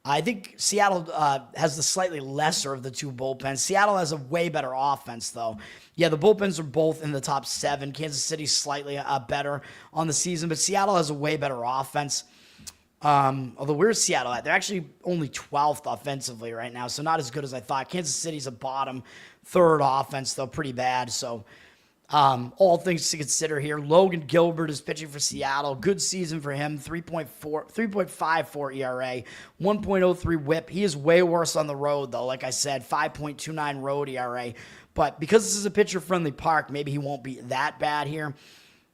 I think Seattle has the slightly lesser of the 2 bullpens. Seattle has a way better offense, though. Yeah, the bullpens are both in the top 7. Kansas City's slightly better on the season, but Seattle has a way better offense. Although where's Seattle at? They're actually only 12th offensively right now, so not as good as I thought. Kansas City's a bottom 3rd offense, though, pretty bad. So All things to consider here. Logan Gilbert is pitching for Seattle. Good season for him. 3.54 ERA, 1.03 WHIP. He is way worse on the road, though. Like I said, 5.29 road ERA. But because this is a pitcher-friendly park, maybe he won't be that bad here.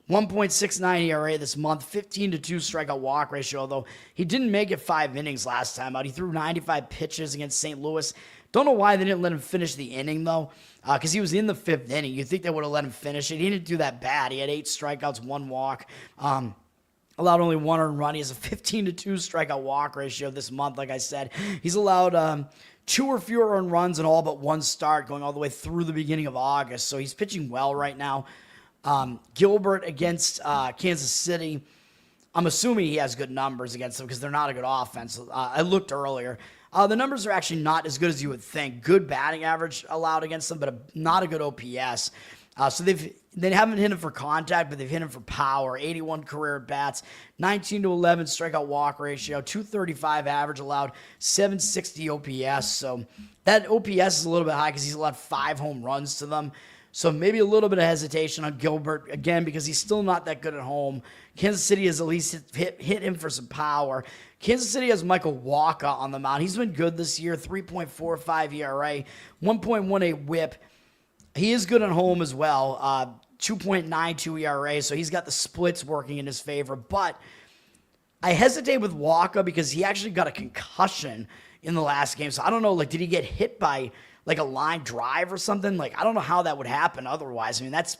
1.69 ERA this month, 15-2 strikeout walk ratio, though he didn't make it 5 innings last time out. He threw 95 pitches against St. Louis. Don't know why they didn't let him finish the inning, though, because he was in the 5th inning. You'd think they would have let him finish it. He didn't do that bad. He had 8 strikeouts, 1 walk, allowed only 1 earned run. He has a 15-2 strikeout walk ratio this month, like I said. He's allowed 2 or fewer earned runs in all but 1 start going all the way through the beginning of August, so he's pitching well right now. Gilbert against Kansas City, I'm assuming he has good numbers against them because they're not a good offense. I looked earlier. The numbers are actually not as good as you would think. Good batting average allowed against them, but not a good OPS. So they haven't hit him for contact, but they've hit him for power. 81 career at bats, 19-11 strikeout walk ratio, 235 average allowed, 760 OPS. So that OPS is a little bit high because he's allowed 5 home runs to them. So maybe a little bit of hesitation on Gilbert, again, because he's still not that good at home. Kansas City has at least hit him for some power. Kansas City has Michael Wacha on the mound. He's been good this year, 3.45 ERA, 1.18 WHIP. He is good at home as well, 2.92 ERA, so he's got the splits working in his favor. But I hesitate with Wacha because he actually got a concussion in the last game. So I don't know, did he get hit by like a line drive or something? I don't know how that would happen otherwise. I mean, that's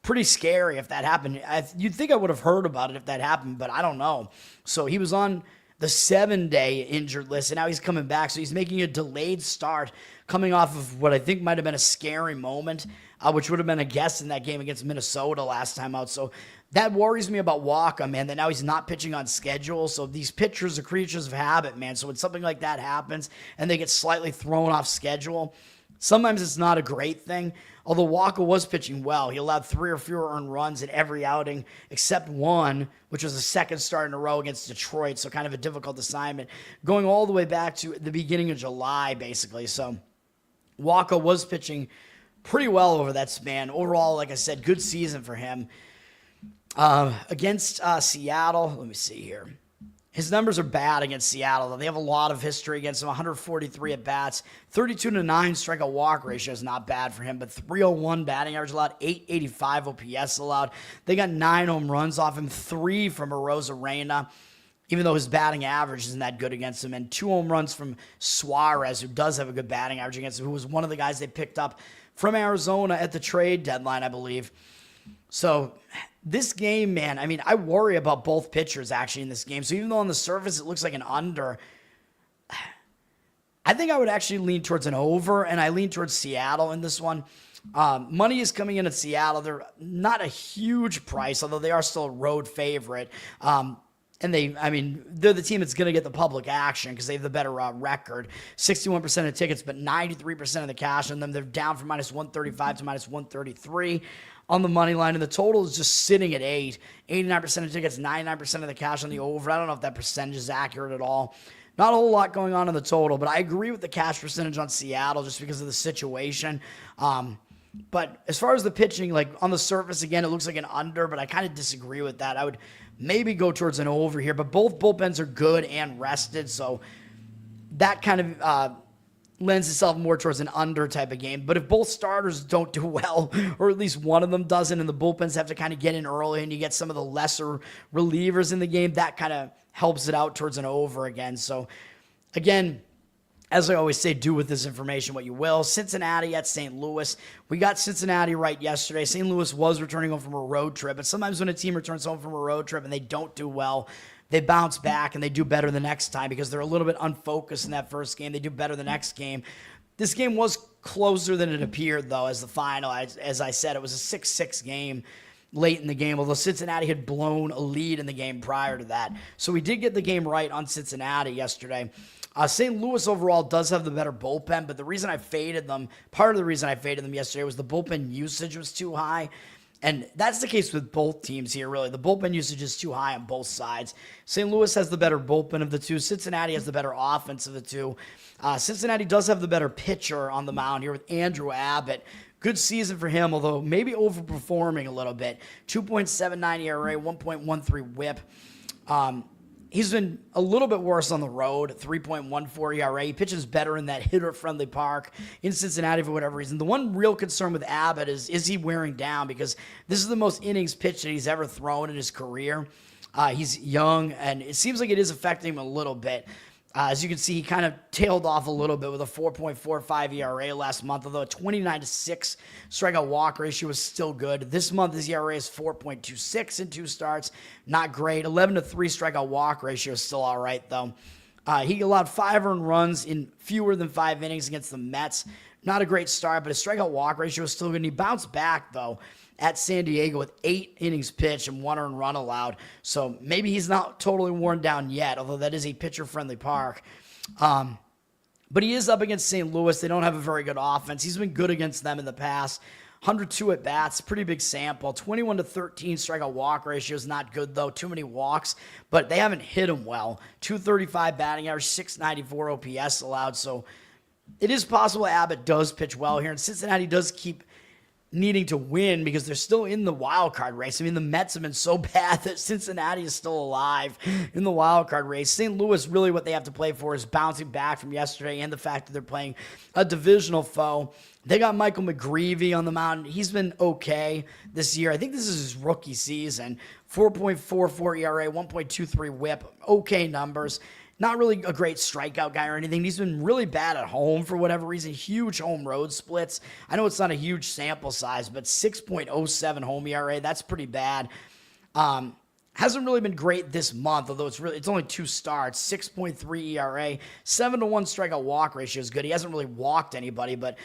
pretty scary if that happened. You'd think I would have heard about it if that happened, but I don't know. So he was on the 7-day injured list, and now he's coming back. So he's making a delayed start coming off of what I think might have been a scary moment, which would have been a guess in that game against Minnesota last time out. So that worries me about Wacha, man, that now he's not pitching on schedule. So these pitchers are creatures of habit, man. So when something like that happens and they get slightly thrown off schedule, sometimes it's not a great thing. Although Wacha was pitching well. He allowed 3 or fewer earned runs in every outing except one, which was the second start in a row against Detroit. So kind of a difficult assignment going all the way back to the beginning of July, basically. So Wacha was pitching pretty well over that span. Overall, like I said, good season for him. Against Seattle, let me see here. His numbers are bad against Seattle, though. They have a lot of history against him, 143 at-bats, 32-9 strikeout walk ratio is not bad for him, but 301 batting average allowed, 885 OPS allowed. They got 9 home runs off him, 3 from Arozarena, even though his batting average isn't that good against him, and 2 home runs from Suarez, who does have a good batting average against him, who was one of the guys they picked up from Arizona at the trade deadline, I believe. So this game, man, I mean, I worry about both pitchers actually in this game. So even though on the surface it looks like an under, I think I would actually lean towards an over, and I lean towards Seattle in this one. Money is coming in at Seattle. They're not a huge price, although they are still a road favorite. And they're the team that's going to get the public action because they have the better record. 61% of tickets, but 93% of the cash on them. They're down from minus 135 to minus 133 on the money line. And the total is just sitting at 8. 89% of tickets, 99% of the cash on the over. I don't know if that percentage is accurate at all. Not a whole lot going on in the total, but I agree with the cash percentage on Seattle just because of the situation. But as far as the pitching, on the surface, again, it looks like an under, but I kind of disagree with that. I would maybe go towards an over here, but both bullpens are good and rested, so that kind of lends itself more towards an under type of game. But if both starters don't do well, or at least one of them doesn't, and the bullpens have to kind of get in early and you get some of the lesser relievers in the game, that kind of helps it out towards an over again. So, again, as I always say, do with this information what you will. Cincinnati at St. Louis. We got Cincinnati right yesterday. St. Louis was returning home from a road trip. But sometimes when a team returns home from a road trip and they don't do well, they bounce back and they do better the next time because they're a little bit unfocused in that first game. They do better the next game. This game was closer than it appeared, though, as the final. As I said, it was a 6-6 game late in the game, although Cincinnati had blown a lead in the game prior to that. So we did get the game right on Cincinnati yesterday. St. Louis overall does have the better bullpen, but part of the reason I faded them yesterday was the bullpen usage was too high. And that's the case with both teams here, really. The bullpen usage is too high on both sides. St. Louis has the better bullpen of the two. Cincinnati has the better offense of the two. Cincinnati does have the better pitcher on the mound here with Andrew Abbott. Good season for him, although maybe overperforming a little bit. 2.79 ERA, 1.13 whip. He's been a little bit worse on the road, 3.14 ERA. He pitches better in that hitter-friendly park in Cincinnati for whatever reason. The one real concern with Abbott is he wearing down? Because this is the most innings pitched that he's ever thrown in his career. He's young, and it seems like it is affecting him a little bit. As you can see, he kind of tailed off a little bit with a 4.45 ERA last month, although a 29-6 strikeout walk ratio was still good. This month, his ERA is 4.26 in 2 starts. Not great. 11-3 strikeout walk ratio is still all right, though. He allowed 5 earned runs in fewer than 5 innings against the Mets. Not a great start, but his strikeout walk ratio is still good. And he bounced back, though, at San Diego with 8 innings pitched and 1 earned run allowed. So maybe he's not totally worn down yet, although that is a pitcher-friendly park. But he is up against St. Louis. They don't have a very good offense. He's been good against them in the past. 102 at-bats, pretty big sample. 21-13 strikeout walk ratio is not good, though. Too many walks, but they haven't hit him well. 235 batting average, 694 OPS allowed. So it is possible Abbott does pitch well here, and Cincinnati does keep needing to win because they're still in the wild card race. I mean, the Mets have been so bad that Cincinnati is still alive in the wild card race. St. Louis, really what they have to play for is bouncing back from yesterday and the fact that they're playing a divisional foe. They got Michael McGreevy on the mound. He's been okay this year. I think this is his rookie season. 4.44 ERA, 1.23 whip. Okay numbers. Not really a great strikeout guy or anything. He's been really bad at home for whatever reason. Huge home road splits. I know it's not a huge sample size, but 6.07 home ERA, that's pretty bad. Hasn't really been great this month, although it's only 2 starts. 6.3 ERA, 7-1 strikeout walk ratio is good. He hasn't really walked anybody, but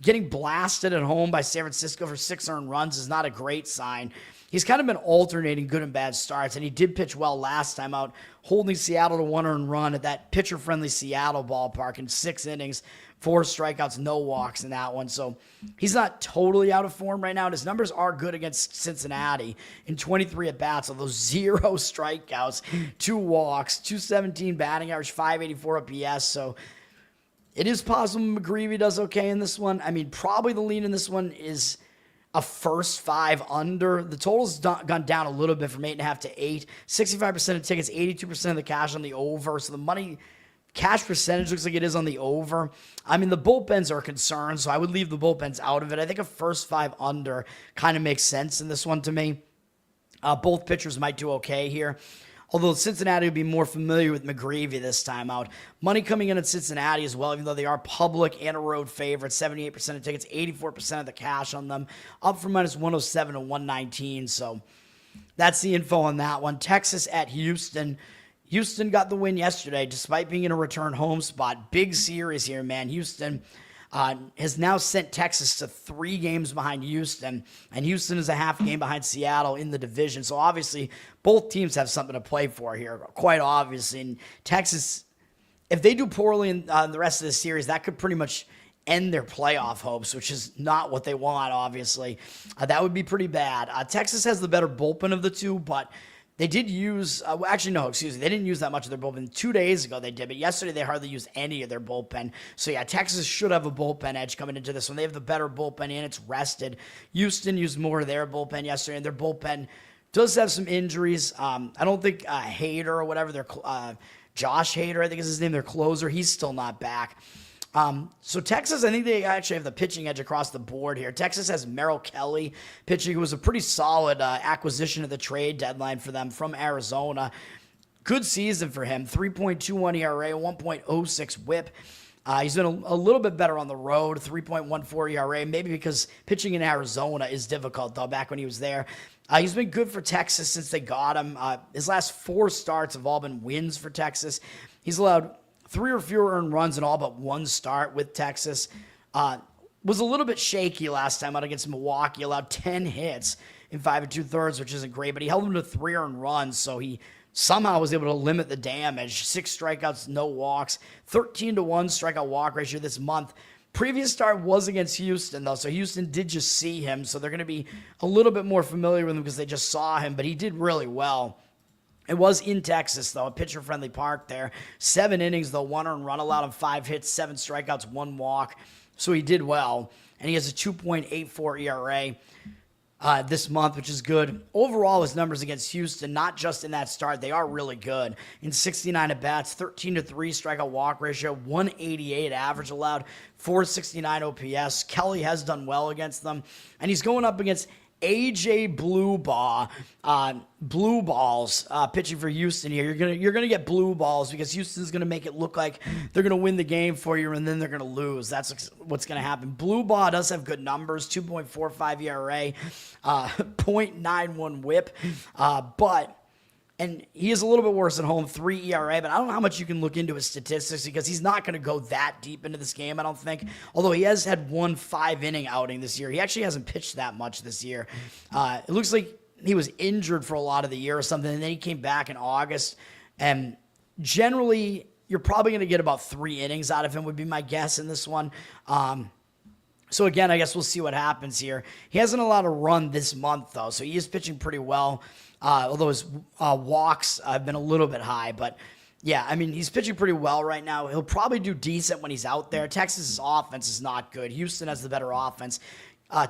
getting blasted at home by San Francisco for 6 earned runs is not a great sign. He's kind of been alternating good and bad starts, and he did pitch well last time out, holding Seattle to 1 earned run at that pitcher-friendly Seattle ballpark in 6 innings, 4 strikeouts, no walks in that one. So he's not totally out of form right now. His numbers are good against Cincinnati in 23 at-bats, although 0 strikeouts, 2 walks, 217 batting average, 584 OPS. So it is possible McGreevy does okay in this one. I mean, probably the lean in this one is a first 5 under. The total's gone down a little bit from 8.5 to 8. 65% of tickets, 82% of the cash on the over. So the money cash percentage looks like it is on the over. I mean, the bullpens are concerned, so I would leave the bullpens out of it. I think a first 5 under kind of makes sense in this one to me. Both pitchers might do okay here. Although Cincinnati would be more familiar with McGreevy this time out. Money coming in at Cincinnati as well, even though they are public and a road favorite. 78% of tickets, 84% of the cash on them. Up from minus 107 to 119. So that's the info on that one. Texas at Houston. Houston got the win yesterday despite being in a return home spot. Big series here, man. Houston has now sent Texas to 3 games behind Houston, and Houston is a half game behind Seattle in the division. So obviously, both teams have something to play for here, quite obviously. And Texas, if they do poorly in the rest of the series, that could pretty much end their playoff hopes, which is not what they want, obviously. That would be pretty bad. Texas has the better bullpen of the two, but they did use, they didn't use that much of their bullpen. 2 days ago they did, but yesterday they hardly used any of their bullpen. So yeah, Texas should have a bullpen edge coming into this one. They have the better bullpen and it's rested. Houston used more of their bullpen yesterday, and their bullpen does have some injuries. I don't think Hader or whatever, Josh Hader, I think is his name, their closer, he's still not back. So Texas, I think they actually have the pitching edge across the board here. Texas has Merrill Kelly pitching, who was a pretty solid acquisition at the trade deadline for them from Arizona. Good season for him, 3.21 ERA, 1.06 whip. He's been a little bit better on the road, 3.14 ERA, maybe because pitching in Arizona is difficult, though, back when he was there. He's been good for Texas since they got him. His last 4 starts have all been wins for Texas. He's allowed 3 or fewer earned runs in all but 1 start with Texas. Was a little bit shaky last time out against Milwaukee. Allowed 10 hits in 5 2/3, which isn't great, but he held them to 3 earned runs, so he somehow was able to limit the damage. 6 strikeouts, no walks, 13-1 strikeout walk ratio this month. Previous start was against Houston, though, so Houston did just see him, so they're going to be a little bit more familiar with him because they just saw him, but he did really well. It was in Texas, though, a pitcher-friendly park there. 7 innings, though, 1 earned run allowed him, 5 hits, 7 strikeouts, 1 walk, so he did well, and he has a 2.84 ERA. This month, which is good. Overall, his numbers against Houston, not just in that start, they are really good. In 69 at-bats, 13-3 strikeout-walk ratio, 188 average allowed, 469 OPS. Kelly has done well against them, and he's going up against AJ Blue Balls pitching for Houston here. You're gonna get blue balls because Houston's gonna make it look like they're gonna win the game for you, and then they're gonna lose. That's what's gonna happen. Blue Ball does have good numbers: 2.45 ERA, 0.91 WHIP, and he is a little bit worse at home, 3 ERA, but I don't know how much you can look into his statistics because he's not going to go that deep into this game, I don't think. Although he has had 1 5-inning outing this year. He actually hasn't pitched that much this year. It looks like he was injured for a lot of the year or something, and then he came back in August. And generally, you're probably going to get about 3 innings out of him would be my guess in this one. So again, I guess we'll see what happens here. He hasn't allowed a run this month, though, so he is pitching pretty well. Although his walks have been a little bit high. But, yeah, I mean, he's pitching pretty well right now. He'll probably do decent when he's out there. Texas' offense is not good. Houston has the better offense.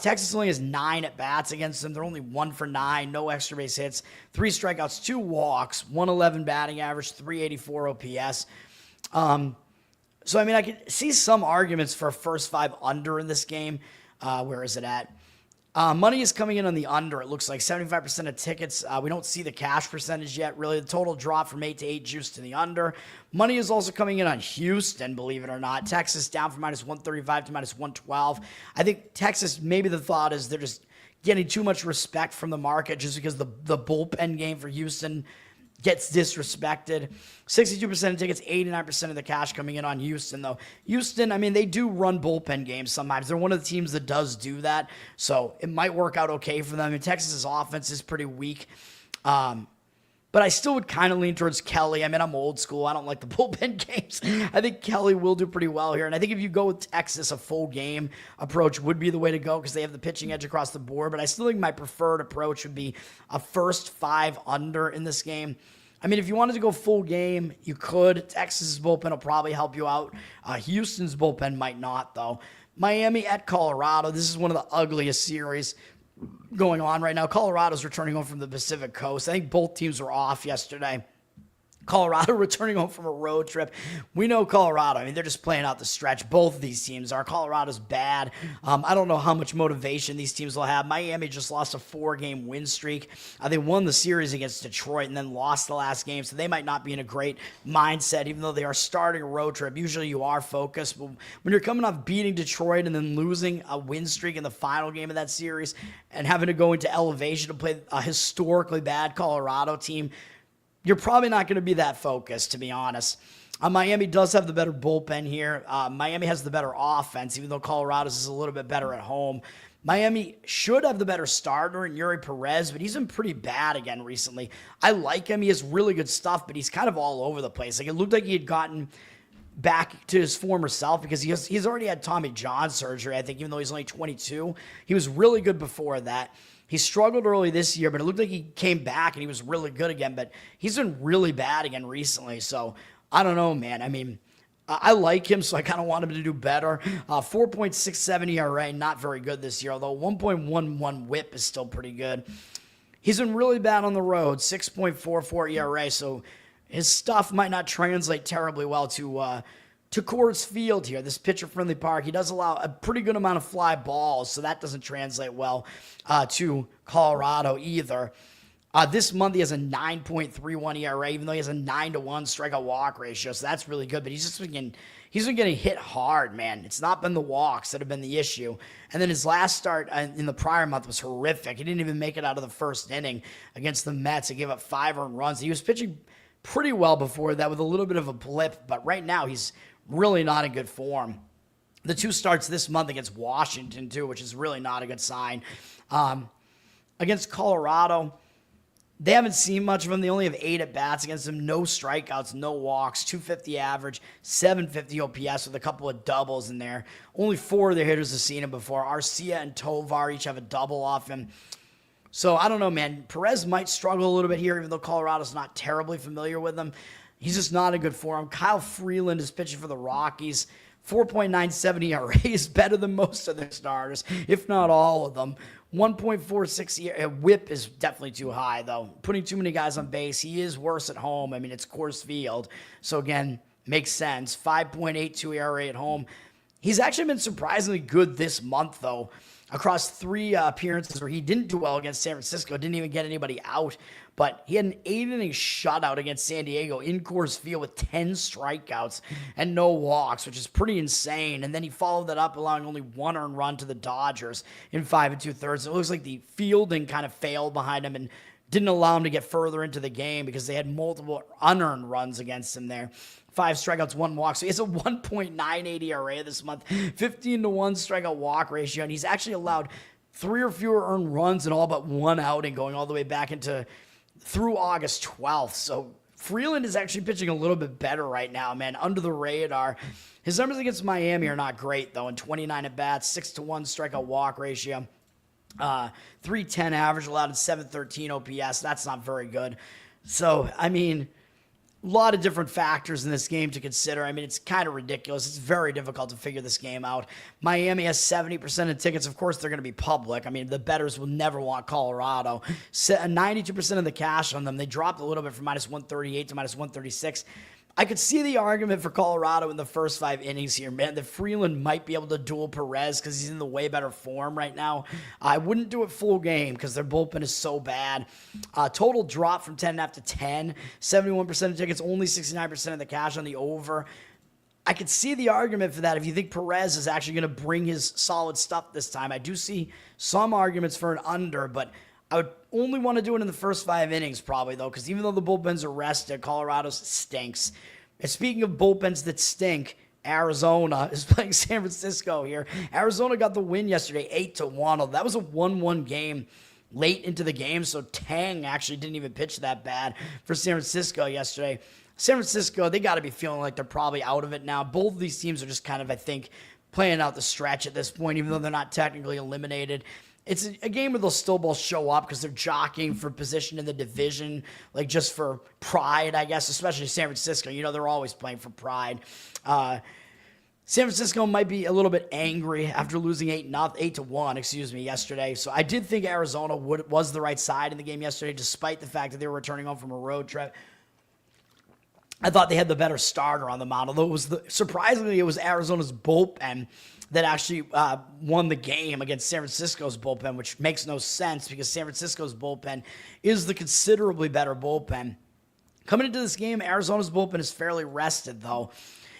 Texas only has 9 at-bats against them. They're only 1 for 9, no extra base hits, 3 strikeouts, 2 walks, 111 batting average, 384 OPS. So, I mean, I could see some arguments for a first 5 under in this game. Where is it at? Money is coming in on the under. It looks like 75% of tickets. We don't see the cash percentage yet, really. The total drop from 8-8 juice to the under. Money is also coming in on Houston, believe it or not. Texas down from -135 to -112. I think Texas, maybe the thought is they're just getting too much respect from the market just because the bullpen game for Houston gets disrespected. 62% of tickets, 89% of the cash coming in on Houston, though. Houston, I mean, they do run bullpen games sometimes. They're one of the teams that does do that, so it might work out okay for them. I mean, Texas's offense is pretty weak. But I still would kind of lean towards Kelly. I mean, I'm old school. I don't like the bullpen games. I think Kelly will do pretty well here. And I think if you go with Texas, a full game approach would be the way to go because they have the pitching edge across the board. But I still think my preferred approach would be a first 5 under in this game. I mean, if you wanted to go full game, you could. Texas's bullpen will probably help you out. Houston's bullpen might not, though. Miami at Colorado. This is one of the ugliest series going on right now. Colorado's returning home from the Pacific Coast. I think both teams were off yesterday. Colorado returning home from a road trip. We know Colorado. I mean, they're just playing out the stretch. Both of these teams are. Colorado's bad. I don't know how much motivation these teams will have. Miami just lost a 4-game win streak. They won the series against Detroit and then lost the last game, so they might not be in a great mindset, even though they are starting a road trip. Usually you are focused, but when you're coming off beating Detroit and then losing a win streak in the final game of that series and having to go into elevation to play a historically bad Colorado team, you're probably not going to be that focused, to be honest. Miami does have the better bullpen here. Miami has the better offense, even though Colorado's is a little bit better at home. Miami should have the better starter in Yuri Perez, but he's been pretty bad again recently. I like him. He has really good stuff, but he's kind of all over the place. Like, it looked like he had gotten back to his former self because he's already had Tommy John surgery, I think, even though he's only 22. He was really good before that. He struggled early this year, but it looked like he came back and he was really good again, but he's been really bad again recently. So I don't know, man. I mean, I like him, so I kind of want him to do better. 4.67 ERA, not very good this year, although 1.11 WHIP is still pretty good. He's been really bad on the road, 6.44 ERA, so his stuff might not translate terribly well to Coors Field here, this pitcher-friendly park. He does allow a pretty good amount of fly balls, so that doesn't translate well to Colorado either. This month he has a 9.31 ERA, even though he has a 9-1 strikeout walk ratio, so that's really good. But he's been getting hit hard, man. It's not been the walks that have been the issue. And then his last start in the prior month was horrific. He didn't even make it out of the first inning against the Mets. He gave up 5 earned runs. He was pitching pretty well before that with a little bit of a blip, but right now he's really not in good form. The 2 starts this month against Washington, too, which is really not a good sign. Against Colorado, They haven't seen much of him. They only have 8 at-bats against him. No strikeouts, no walks, 250 average, 750 OPS with a couple of doubles in there. Only 4 of their hitters have seen him before. Arcia and Tovar each have a double off him. So I don't know, man. Perez might struggle a little bit here, even though Colorado's not terribly familiar with him. He's just not in good form. Kyle Freeland is pitching for the Rockies. 4.97 ERA is better than most of their starters, if not all of them. 1.46 ERA. Whip is definitely too high, though. Putting too many guys on base. He is worse at home. I mean, it's Coors Field. So, again, makes sense. 5.82 ERA at home. He's actually been surprisingly good this month, though. Across 3 appearances where he didn't do well against San Francisco, didn't even get anybody out. But he had an 8-inning shutout against San Diego in Coors Field with 10 strikeouts and no walks, which is pretty insane. And then he followed that up, allowing only 1 earned run to the Dodgers in 5 2/3. It looks like the fielding kind of failed behind him and didn't allow him to get further into the game because they had multiple unearned runs against him there. 5 strikeouts, 1 walk. So he has a 1.98 ERA this month, 15-1 strikeout walk ratio, and he's actually allowed 3 or fewer earned runs in all but 1 outing, going all the way back into through August 12th. So Freeland is actually pitching a little bit better right now, man, under the radar. His numbers against Miami are not great, though. In 29 at-bats, 6-1 strikeout walk ratio, 310 average, allowed in 713 OPS. That's not very good. So, I mean, a lot of different factors in this game to consider. I mean, it's kind of ridiculous. It's very difficult to figure this game out. Miami has 70% of tickets. Of course, they're going to be public. I mean, the bettors will never want Colorado. 92% of the cash on them. They dropped a little bit from -138 to -136. I could see the argument for Colorado in the first 5 innings here, man, that Freeland might be able to duel Perez because he's in the way better form right now. I wouldn't do it full game because their bullpen is so bad. Total drop from 10.5 to 10. 71% of tickets, only 69% of the cash on the over. I could see the argument for that if you think Perez is actually going to bring his solid stuff this time. I do see some arguments for an under, but I would only want to do it in the first 5 innings probably, though, because even though the bullpens are rested, Colorado's stinks. And speaking of bullpens that stink, Arizona is playing San Francisco here. Arizona got the win yesterday, 8-1. That was a 1-1 game late into the game, so Tang actually didn't even pitch that bad for San Francisco yesterday. San Francisco, they got to be feeling like they're probably out of it now. Both of these teams are just kind of, I think, playing out the stretch at this point, even though they're not technically eliminated. It's a game where they'll still both show up because they're jockeying for position in the division, like just for pride, I guess, especially San Francisco. You know, they're always playing for pride. San Francisco might be a little bit angry after losing 8-1, yesterday. So I did think Arizona was the right side in the game yesterday, despite the fact that they were returning home from a road trip. I thought they had the better starter on the mound, although surprisingly, it was Arizona's bullpen that actually won the game against San Francisco's bullpen, which makes no sense because San Francisco's bullpen is the considerably better bullpen. Coming into this game, Arizona's bullpen is fairly rested, though,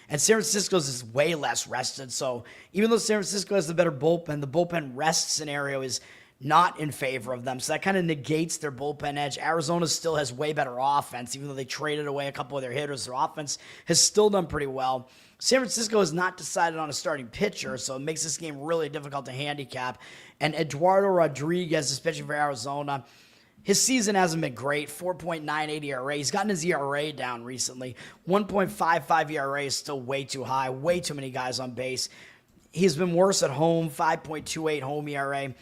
and San Francisco's is way less rested. So even though San Francisco has the better bullpen, the bullpen rest scenario is not in favor of them. So that kind of negates their bullpen edge. Arizona still has way better offense, even though they traded away a couple of their hitters. Their offense has still done pretty well. San Francisco has not decided on a starting pitcher, so it makes this game really difficult to handicap. And Eduardo Rodriguez is pitching for Arizona. His season hasn't been great, 4.98 ERA. He's gotten his ERA down recently. 1.55 ERA is still way too high, way too many guys on base. He's been worse at home, 5.28 home ERA.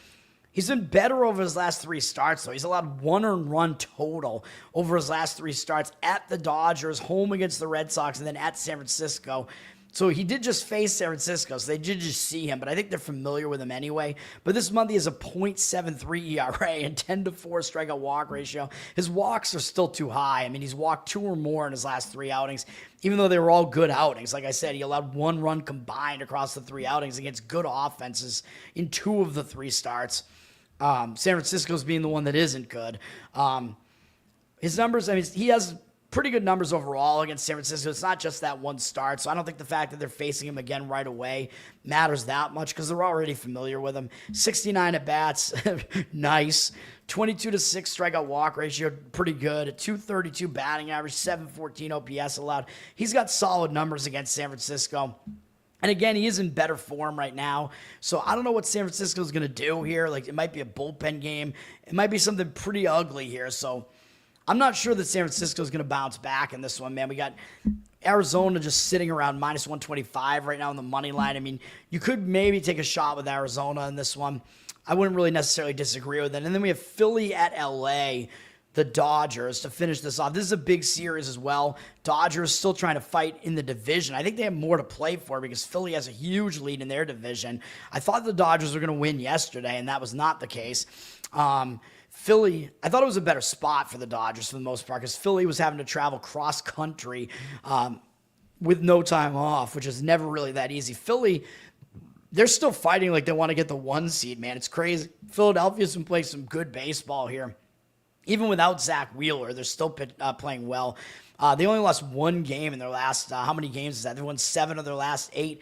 He's been better over his last 3 starts, though. He's allowed 1 earned run total over his last 3 starts at the Dodgers, home against the Red Sox, and then at San Francisco. So he did just face San Francisco, so they did just see him, but I think they're familiar with him anyway. But this month he has a .73 ERA and 10-4 strikeout walk ratio. His walks are still too high. I mean, he's walked 2 or more in his last 3 outings, even though they were all good outings. Like I said, he allowed 1 run combined across the 3 outings against good offenses in 2 of the 3 starts. San Francisco's being the one that isn't good. His numbers, I mean, he has pretty good numbers overall against San Francisco. It's not just that 1 start, so I don't think the fact that they're facing him again right away matters that much because they're already familiar with him. 69 at-bats, nice. 22-6 strikeout walk ratio, pretty good. A 232 batting average, 714 OPS allowed. He's got solid numbers against San Francisco. And again, he is in better form right now. So I don't know what San Francisco is going to do here. Like, it might be a bullpen game. It might be something pretty ugly here. So I'm not sure that San Francisco is going to bounce back in this one, man. We got Arizona just sitting around minus 125 right now on the money line. I mean, you could maybe take a shot with Arizona in this one. I wouldn't really necessarily disagree with it. And then we have Philly at LA, the Dodgers, to finish this off. This is a big series as well. Dodgers still trying to fight in the division. I think they have more to play for because Philly has a huge lead in their division. I thought the Dodgers were going to win yesterday, and that was not the case. Philly, I thought it was a better spot for the Dodgers for the most part because Philly was having to travel cross-country with no time off, which is never really that easy. Philly, they're still fighting like they want to get the 1 seed, man. It's crazy. Philadelphia's been playing some good baseball here. Even without Zach Wheeler, they're still playing well. They only lost 1 game in their last, how many games is that? They won 7 of their last 8,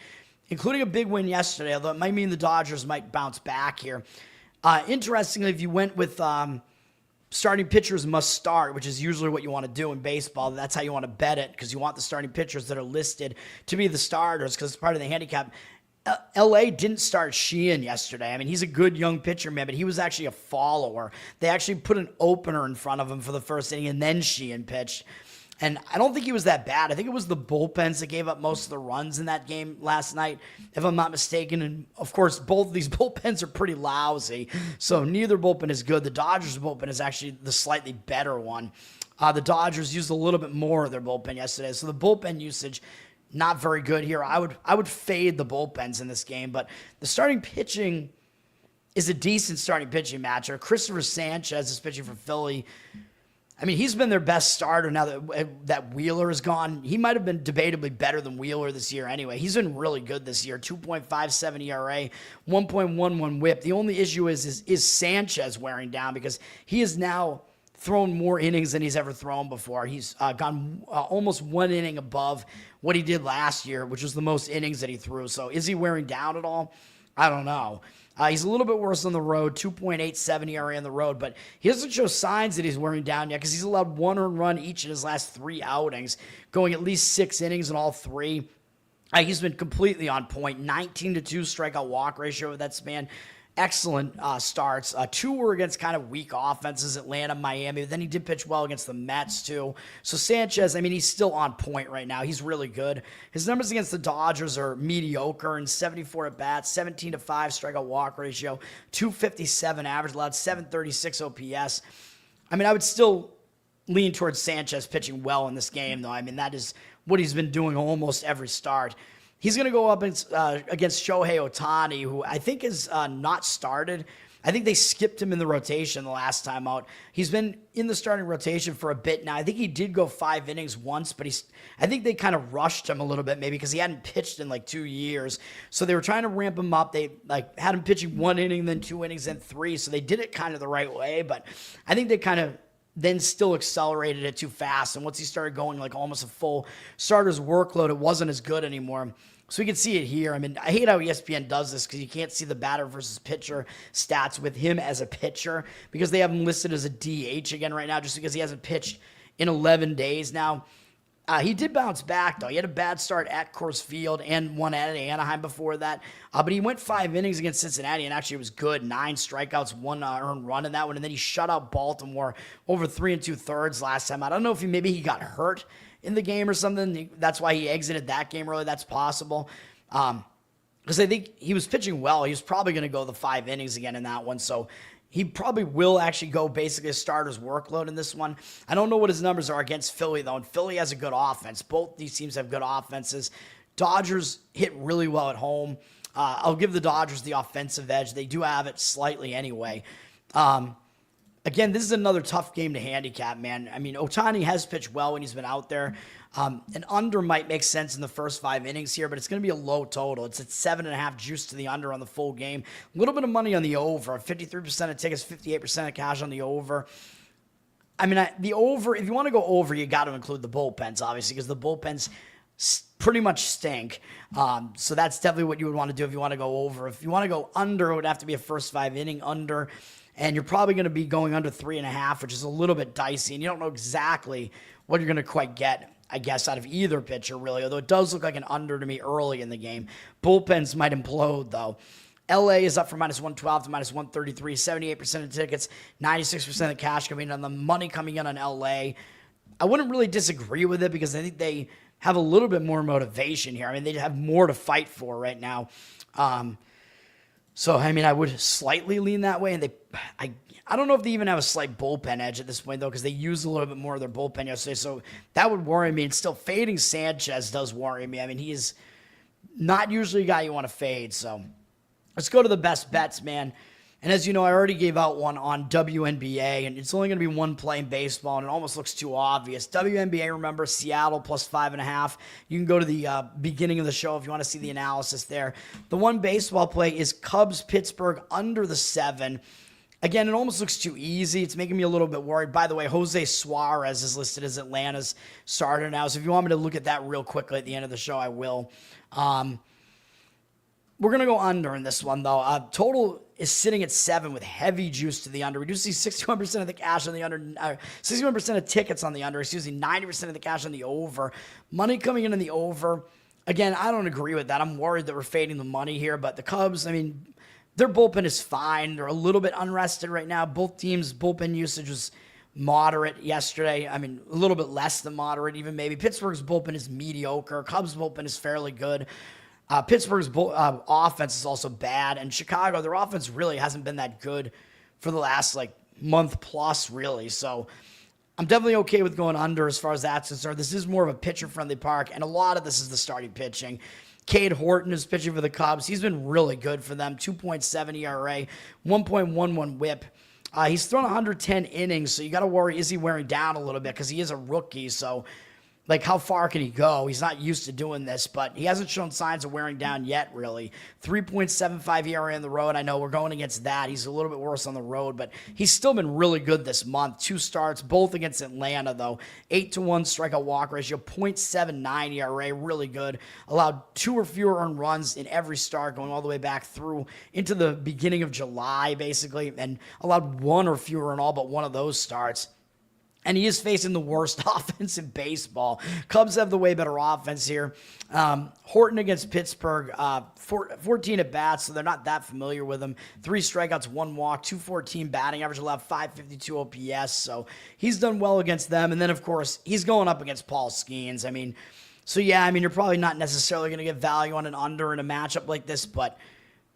including a big win yesterday, although it might mean the Dodgers might bounce back here. Interestingly, if you went with starting pitchers must start, which is usually what you want to do in baseball, that's how you want to bet it because you want the starting pitchers that are listed to be the starters because it's part of the handicap. LA didn't start Sheehan yesterday. I mean, he's a good young pitcher, man, but he was actually a follower. They actually put an opener in front of him for the first inning, and then Sheehan pitched. And I don't think he was that bad. I think it was the bullpens that gave up most of the runs in that game last night, if I'm not mistaken. And, of course, both of these bullpens are pretty lousy, so neither bullpen is good. The Dodgers bullpen is actually the slightly better one. The Dodgers used a little bit more of their bullpen yesterday, so the bullpen usage not very good here. I would fade the bullpens in this game, but the starting pitching is a decent starting pitching matchup. Christopher Sanchez is pitching for Philly. I mean, he's been their best starter now that Wheeler is gone. He might have been debatably better than Wheeler this year anyway. He's been really good this year. 2.57 ERA, 1.11 whip. The only issue is Sanchez wearing down because he is now thrown more innings than he's ever thrown before. He's gone almost 1 inning above what he did last year, which was the most innings that he threw. So is he wearing down at all? I don't know. He's a little bit worse on the road, 2.87 ERA on the road, but he doesn't show signs that he's wearing down yet because he's allowed 1 earned run each in his last 3 outings, going at least 6 innings in all 3. He's been completely on point, 19-2 strikeout walk ratio with that span. Excellent starts. 2 were against kind of weak offenses, Atlanta, Miami. But then he did pitch well against the Mets, too. So Sanchez, I mean, he's still on point right now. He's really good. His numbers against the Dodgers are mediocre in 74 at-bats, 17-5 strikeout walk ratio, 257 average, allowed 736 OPS. I mean, I would still lean towards Sanchez pitching well in this game, though. I mean, that is what he's been doing almost every start. He's going to go up against Shohei Ohtani, who I think is not started. I think they skipped him in the rotation the last time out. He's been in the starting rotation for a bit now. I think he did go 5 innings once, but I think they kind of rushed him a little bit maybe because he hadn't pitched in like 2 years. So they were trying to ramp him up. They had him pitching 1 inning, then 2 innings, then 3. So they did it kind of the right way, but I think they kind of then still accelerated it too fast. And once he started going like almost a full starter's workload, it wasn't as good anymore. So we can see it here. I mean, I hate how ESPN does this because you can't see the batter versus pitcher stats with him as a pitcher because they have him listed as a DH again right now just because he hasn't pitched in 11 days now. He did bounce back, though. He had a bad start at Coors Field and one at Anaheim before that. But he went 5 innings against Cincinnati, and actually it was good. 9 strikeouts, 1 earned run in that one. And then he shut out Baltimore over 3 2/3 last time. I don't know if maybe he got hurt in the game or something. That's why he exited that game early. That's possible. Because I think he was pitching well. He was probably going to go the 5 innings again in that one. So he probably will actually go basically a starter's workload in this one. I don't know what his numbers are against Philly, though, and Philly has a good offense. Both these teams have good offenses. Dodgers hit really well at home. I'll give the Dodgers the offensive edge. They do have it slightly anyway. Again, this is another tough game to handicap, man. I mean, Ohtani has pitched well when he's been out there. An under might make sense in the first 5 innings here, but it's going to be a low total. It's at 7.5 juice to the under on the full game. A little bit of money on the over. 53% of tickets, 58% of cash on the over. I mean, the over, if you want to go over, you got to include the bullpens, obviously, because the bullpens pretty much stink. So that's definitely what you would want to do if you want to go over. If you want to go under, it would have to be a first 5 inning under. And you're probably going to be going under 3.5, which is a little bit dicey, and you don't know exactly what you're going to quite get I guess, out of either pitcher, really, although it does look like an under to me early in the game. Bullpens might implode, though. LA is up from -112 to -133, 78% of tickets, 96% of cash coming in on the money coming in on LA. I wouldn't really disagree with it because I think they have a little bit more motivation here. I mean, they have more to fight for right now. So, I mean, I would slightly lean that way. And I don't know if they even have a slight bullpen edge at this point, though, because they used a little bit more of their bullpen yesterday. So that would worry me. And still, fading Sanchez does worry me. I mean, he's not usually a guy you want to fade. So let's go to the best bets, man. And as you know, I already gave out one on WNBA, and it's only going to be one play in baseball, and it almost looks too obvious. WNBA, remember, Seattle +5.5. You can go to the beginning of the show if you want to see the analysis there. The one baseball play is Cubs-Pittsburgh under the 7. Again, it almost looks too easy. It's making me a little bit worried. By the way, Jose Suarez is listed as Atlanta's starter now, so if you want me to look at that real quickly at the end of the show, I will. We're going to go under in this one, though. Total is sitting at 7 with heavy juice to the under. We do see 61% of the cash on the under, 61% of tickets on the under, 90% of the cash on the over. Money coming in on the over. Again, I don't agree with that. I'm worried that we're fading the money here, but the Cubs, I mean, their bullpen is fine. They're a little bit unrested right now. Both teams' bullpen usage was moderate yesterday. I mean, a little bit less than moderate even maybe. Pittsburgh's bullpen is mediocre. Cubs' bullpen is fairly good. Pittsburgh's offense is also bad, and Chicago, their offense really hasn't been that good for the last month plus, really. So I'm definitely okay with going under as far as that's concerned. This is more of a pitcher-friendly park, and a lot of this is the starting pitching. Cade Horton is pitching for the Cubs. He's been really good for them. 2.7 ERA, 1.11 WHIP. He's thrown 110 innings, so you got to worry, is he wearing down a little bit? Because he is a rookie, so how far can he go? He's not used to doing this, but he hasn't shown signs of wearing down yet, really. 3.75 ERA on the road. I know we're going against that. He's a little bit worse on the road, but he's still been really good this month. 2 starts, both against Atlanta, though. 8-1 strikeout walk ratio, 0.79 ERA, really good. Allowed 2 or fewer earned runs in every start, going all the way back through into the beginning of July, basically, and allowed 1 or fewer in all but one of those starts. And he is facing the worst offense in baseball. Cubs have the way better offense here. Horton against Pittsburgh, 14 at-bats, so they're not that familiar with him. 3 strikeouts, 1 walk, 214 batting average, allowed 552 OPS. So he's done well against them. And then, of course, he's going up against Paul Skeens. You're probably not necessarily going to get value on an under in a matchup like this, but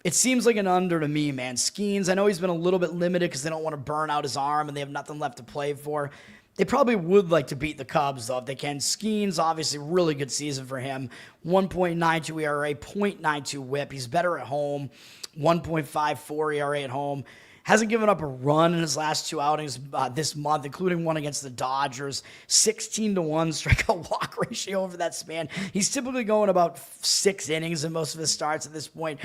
it seems like an under to me, man. Skeens, I know he's been a little bit limited because they don't want to burn out his arm and they have nothing left to play for. They probably would like to beat the Cubs, though, if they can. Skeens, obviously, really good season for him. 1.92 ERA, 0.92 WHIP. He's better at home. 1.54 ERA at home. Hasn't given up a run in his last 2 outings this month, including one against the Dodgers. 16-1 strikeout walk ratio over that span. He's typically going about 6 innings in most of his starts at this point.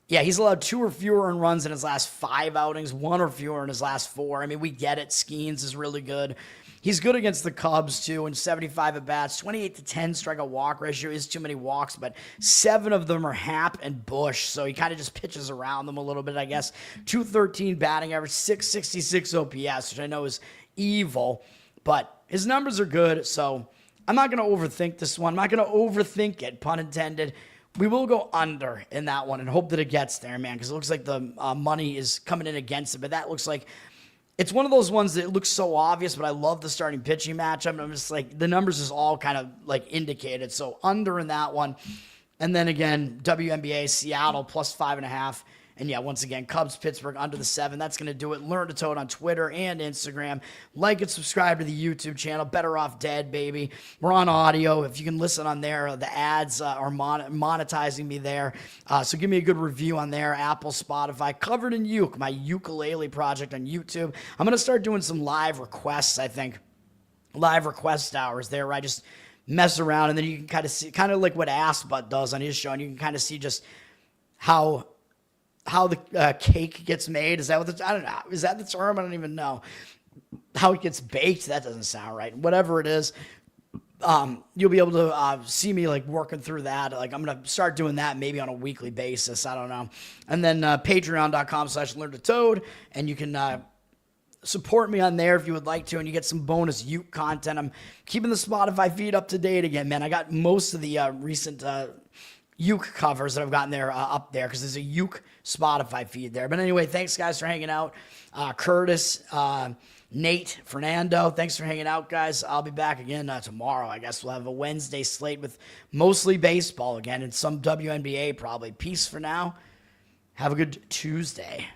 He's allowed 2 or fewer earned runs in his last 5 outings, 1 or fewer in his last 4. I mean, we get it. Skeens is really good. He's good against the Cubs, too, in 75 at-bats. 28-10 strikeout walk ratio is too many walks, but 7 of them are Happ and Bush, so he kind of just pitches around them a little bit, I guess. 213 batting average, 666 OPS, which I know is evil, but his numbers are good, so I'm not going to overthink this one. I'm not going to overthink it, pun intended. We will go under in that one and hope that it gets there, man, because it looks like the money is coming in against it. But that looks like it's one of those ones that looks so obvious, but I love the starting pitching matchup. And I'm just the numbers is all kind of indicated. So under in that one. And then again, WNBA, Seattle +5.5. And once again, Cubs, Pittsburgh under the 7. That's going to do it. Learn to Toad on Twitter and Instagram. Like and subscribe to the YouTube channel. Bettor Off Dead, baby. We're on audio. If you can listen on there, the ads are monetizing me there. So give me a good review on there. Apple, Spotify. Covered in Uke, my ukulele project on YouTube. I'm going to start doing some live requests, I think. Live request hours there where I just mess around. And then you can kind of see, kind of like what Ass Butt does on his show. And you can kind of see just how the cake gets made. Is that I don't know. Is that the term? I don't even know. How it gets baked, that doesn't sound right. Whatever it is, you'll be able to see me working through that. I'm going to start doing that maybe on a weekly basis. I don't know. And then patreon.com/learn to toad. And you can support me on there if you would like to, and you get some bonus Uke content. I'm keeping the Spotify feed up to date again, man. I got most of the recent Uke covers that I've gotten there up there because there's a Uke Spotify feed there. But anyway, thanks, guys, for hanging out. Curtis, Nate, Fernando, thanks for hanging out, guys. I'll be back again tomorrow. I guess we'll have a Wednesday slate with mostly baseball again and some WNBA probably. Peace for now. Have a good Tuesday.